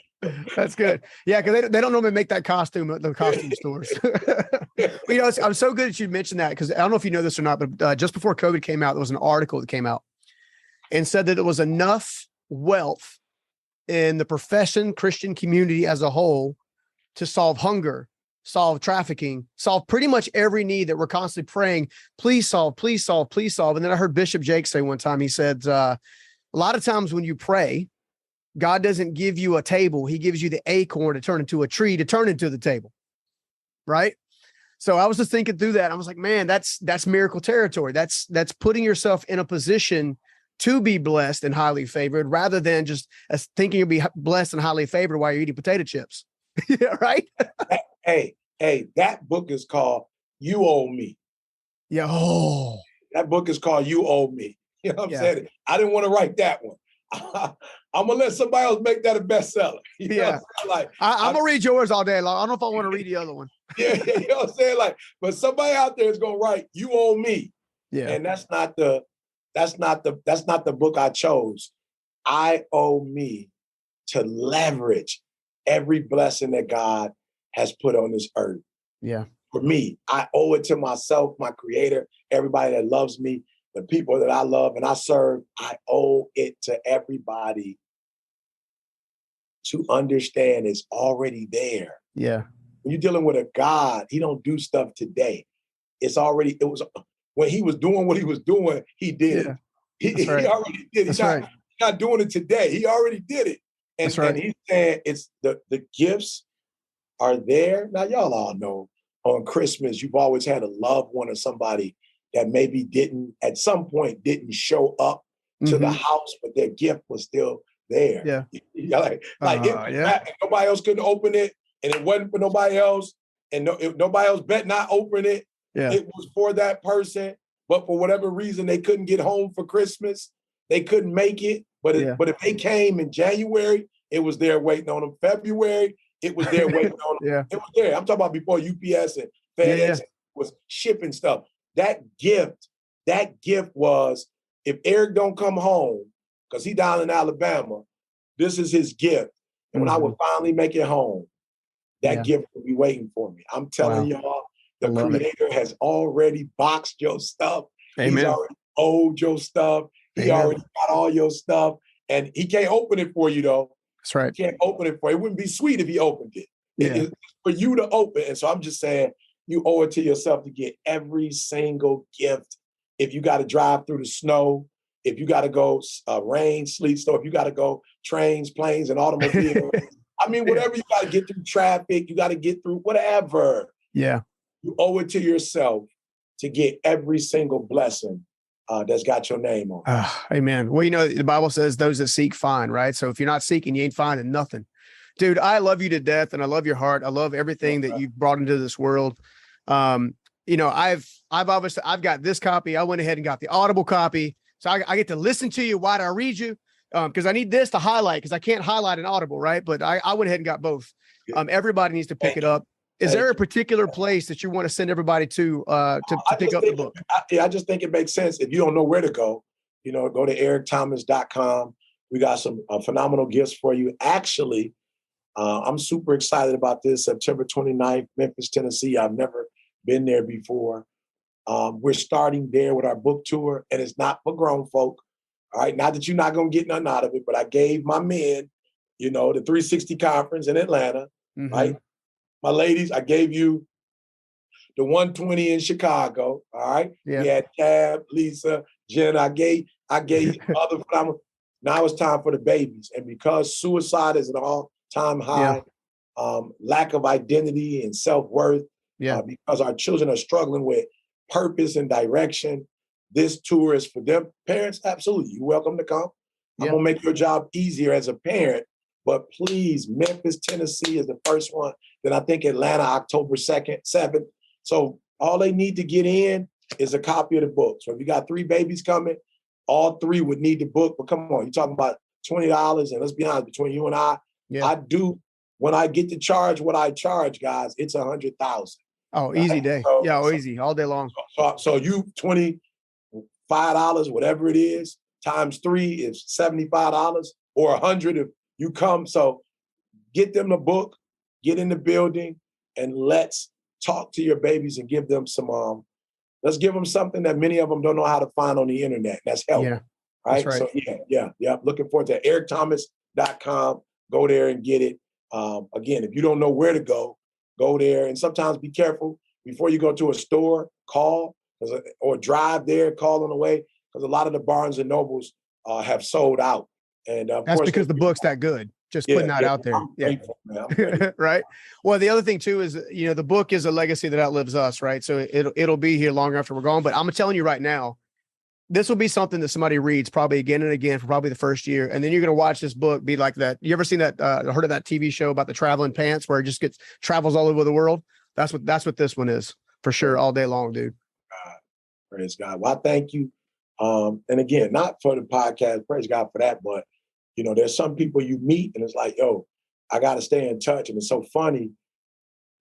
That's good. Yeah, because they don't normally make that costume at the costume stores. I'm so good that you mentioned that, because I don't know if you know this or not, but just before COVID came out, there was an article that came out and said that there was enough wealth in the profession Christian community as a whole to solve hunger, solve trafficking, solve pretty much every need that we're constantly praying, please solve, please solve, please solve. And then I heard Bishop Jake say one time, he said, a lot of times when you pray, God doesn't give you a table. He gives you the acorn to turn into a tree, to turn into the table. Right. So I was just thinking through that. I was like, man, that's miracle territory. That's putting yourself in a position to be blessed and highly favored, rather than just thinking you'll be blessed and highly favored while you're eating potato chips. Yeah, right. Hey, that book is called You Owe Me. Yeah. Oh, that book is called You Owe Me. You know what I'm saying? I didn't want to write that one. I'm gonna let somebody else make that a bestseller. You know what I'm saying? Like, I'm gonna read yours all day long. I don't know if I want to read the other one. Yeah, you know what I'm saying? Like, but somebody out there is gonna write You Owe Me. Yeah. And that's not the book I chose. I owe me to leverage every blessing that God has put on this earth Yeah. For me, I owe it to myself, my creator, everybody that loves me, the people that I love and I serve. I owe it to everybody to understand it's already there. Yeah. When you're dealing with a God, he don't do stuff today. It was when he was doing what he was doing, he did it. Yeah. He, That's right. he already did it. That's right. He's not doing it today. He already did it. That's And right. he's saying it's the gifts are there. Now, y'all all know on Christmas, you've always had a loved one or somebody that maybe at some point didn't show up to the house, but their gift was still there. Yeah. If nobody else couldn't open it, and it wasn't for nobody else, and nobody else bet not open it. Yeah. It was for that person, but for whatever reason, they couldn't get home for Christmas. They couldn't make it. But if they came in January, it was there waiting on them. February, it was there waiting on them. Yeah. It was there. I'm talking about before UPS and FedEx was shipping stuff. That gift was, if Eric don't come home, because he down in Alabama, this is his gift. And when I would finally make it home, that gift will be waiting for me. I'm telling y'all, the creator has already boxed your stuff. Amen. He's already owed your stuff. He already got all your stuff. And he can't open it for you, though. That's right. He can't open it for you. It wouldn't be sweet if he opened it. It's for you to open. And so I'm just saying, you owe it to yourself to get every single gift. If you got to drive through the snow, if you got to go rain, sleet, snow, if you got to go trains, planes, and automobiles, I mean, whatever you got to get through traffic, you got to get through whatever. Yeah. You owe it to yourself to get every single blessing that's got your name on it. Amen. Well, the Bible says those that seek find, right? So if you're not seeking, you ain't finding nothing. Dude, I love you to death, and I love your heart. I love everything that you've brought into this world. I've got this copy. I went ahead and got the Audible copy. So I get to listen to you while I read you, because I need this to highlight, because I can't highlight an Audible, right? But I went ahead and got both. Everybody needs to pick it up. Is there a particular place that you want to send everybody to pick up the book? I just think it makes sense. If you don't know where to go, go to ericthomas.com. We got some phenomenal gifts for you. Actually, I'm super excited about this. September 29th, Memphis, Tennessee. I've never been there before. We're starting there with our book tour, and it's not for grown folk. All right, not that you're not going to get nothing out of it, but I gave my men, the 360 conference in Atlanta, right? My ladies, I gave you the 120 in Chicago. All right. Yeah. We had Tab, Lisa, Jen. I gave other phenomenal. Now it's time for the babies. And because suicide is an all-time high, lack of identity and self-worth, because our children are struggling with purpose and direction, this tour is for them. Parents, absolutely. You're welcome to come. I'm going to make your job easier as a parent. But please, Memphis, Tennessee is the first one. Then I think Atlanta, October 2nd, 7th. So all they need to get in is a copy of the book. So if you got 3 babies coming, all 3 would need the book. But come on, you're talking about $20. And let's be honest, between you and I do, when I get to charge what I charge, guys, it's $100,000. Oh, right? Easy day. Easy, all day long. So you $25, whatever it is, times 3 is $75 or $100 if you come. So get them the book, get in the building, and let's talk to your babies and give them some, let's give them something that many of them don't know how to find on the internet. That's help. Yeah. Right? That's right. So looking forward to ericthomas.com. Go there and get it. Again, if you don't know where to go there. And sometimes be careful before you go to a store, call or drive there, call on the way, because a lot of the Barnes and Nobles have sold out. And that's because the book's that good. Just putting that out there. I'm grateful, man. Right. Well, the other thing too is, the book is a legacy that outlives us, right? So it'll be here long after we're gone. But I'm telling you right now, this will be something that somebody reads probably again and again for probably the first year. And then you're going to watch this book be like that. You ever seen that, heard of that TV show about the traveling pants where it just travels all over the world? That's what this one is for sure. All day long, dude. Praise God. Well, I thank you. And again, not for the podcast, praise God for that, but there's some people you meet and it's like, yo, I got to stay in touch. And it's so funny.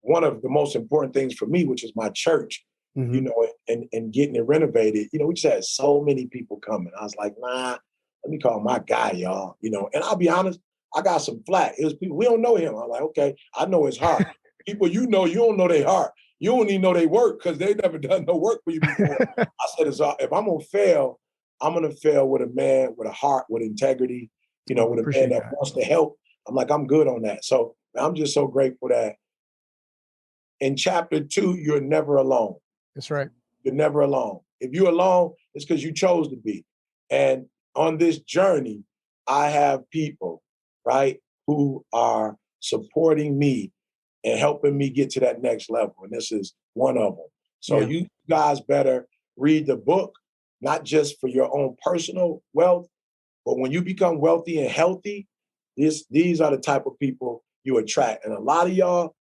One of the most important things for me, which is my church, and getting it renovated, we just had so many people coming. I was like, nah, let me call my guy, y'all, and I'll be honest, I got some flack. It was people, we don't know him. I'm like, okay, I know his heart. People, you don't know their heart. you don't even know they work because they never done no work for you before. I said, if I'm gonna fail, I'm gonna fail with a man with a heart, with integrity, with a man that wants to help. I'm like, I'm good on that. So I'm just so grateful that in chapter 2, you're never alone. That's right. You're never alone. If you're alone, it's because you chose to be. And on this journey, I have people, right, who are supporting me and helping me get to that next level. And this is one of them. So you guys better read the book, not just for your own personal wealth, but when you become wealthy and healthy, these are the type of people you attract. And a lot of y'all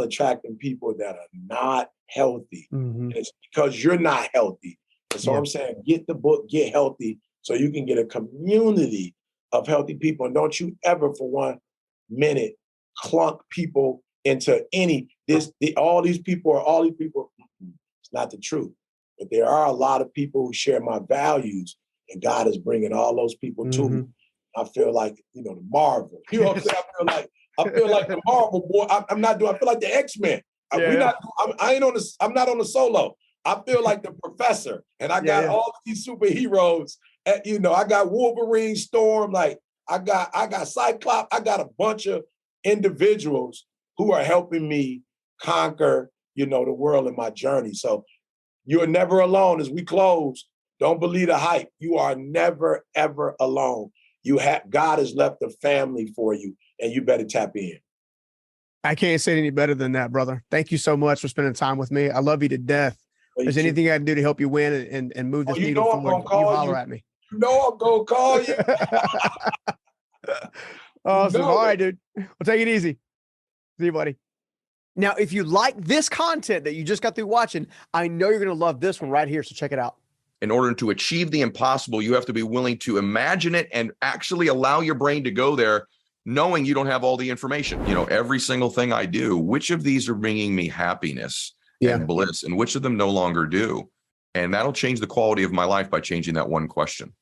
attracting people that are not healthy. Mm-hmm. And it's because you're not healthy. And so I'm saying, get the book, get healthy, so you can get a community of healthy people. And don't you ever for 1 minute clunk people into all these people. It's not the truth. But there are a lot of people who share my values, and God is bringing all those people to me. I feel like, the Marvel. You know what I'm saying? I feel like the Marvel boy. I'm not doing. I feel like the X-Men. I'm not on the solo. I feel like the Professor, and I got all these superheroes. I got Wolverine, Storm. Like I got Cyclops. I got a bunch of individuals who are helping me conquer, the world in my journey. So you're never alone. As we close, don't believe the hype. You are never ever alone. God has left a family for you, and you better tap in. I can't say it any better than that, brother. Thank you so much for spending time with me. I love you to death. If there's anything I can do to help you win and move this needle forward, you holler at me. I'm going to call you. Awesome. All right, dude. Well, take it easy. See you, buddy. Now, if you like this content that you just got through watching, I know you're going to love this one right here. So check it out. In order to achieve the impossible, you have to be willing to imagine it and actually allow your brain to go there, knowing you don't have all the information. Every single thing I do, which of these are bringing me happiness and bliss, and which of them no longer do? And that'll change the quality of my life by changing that one question.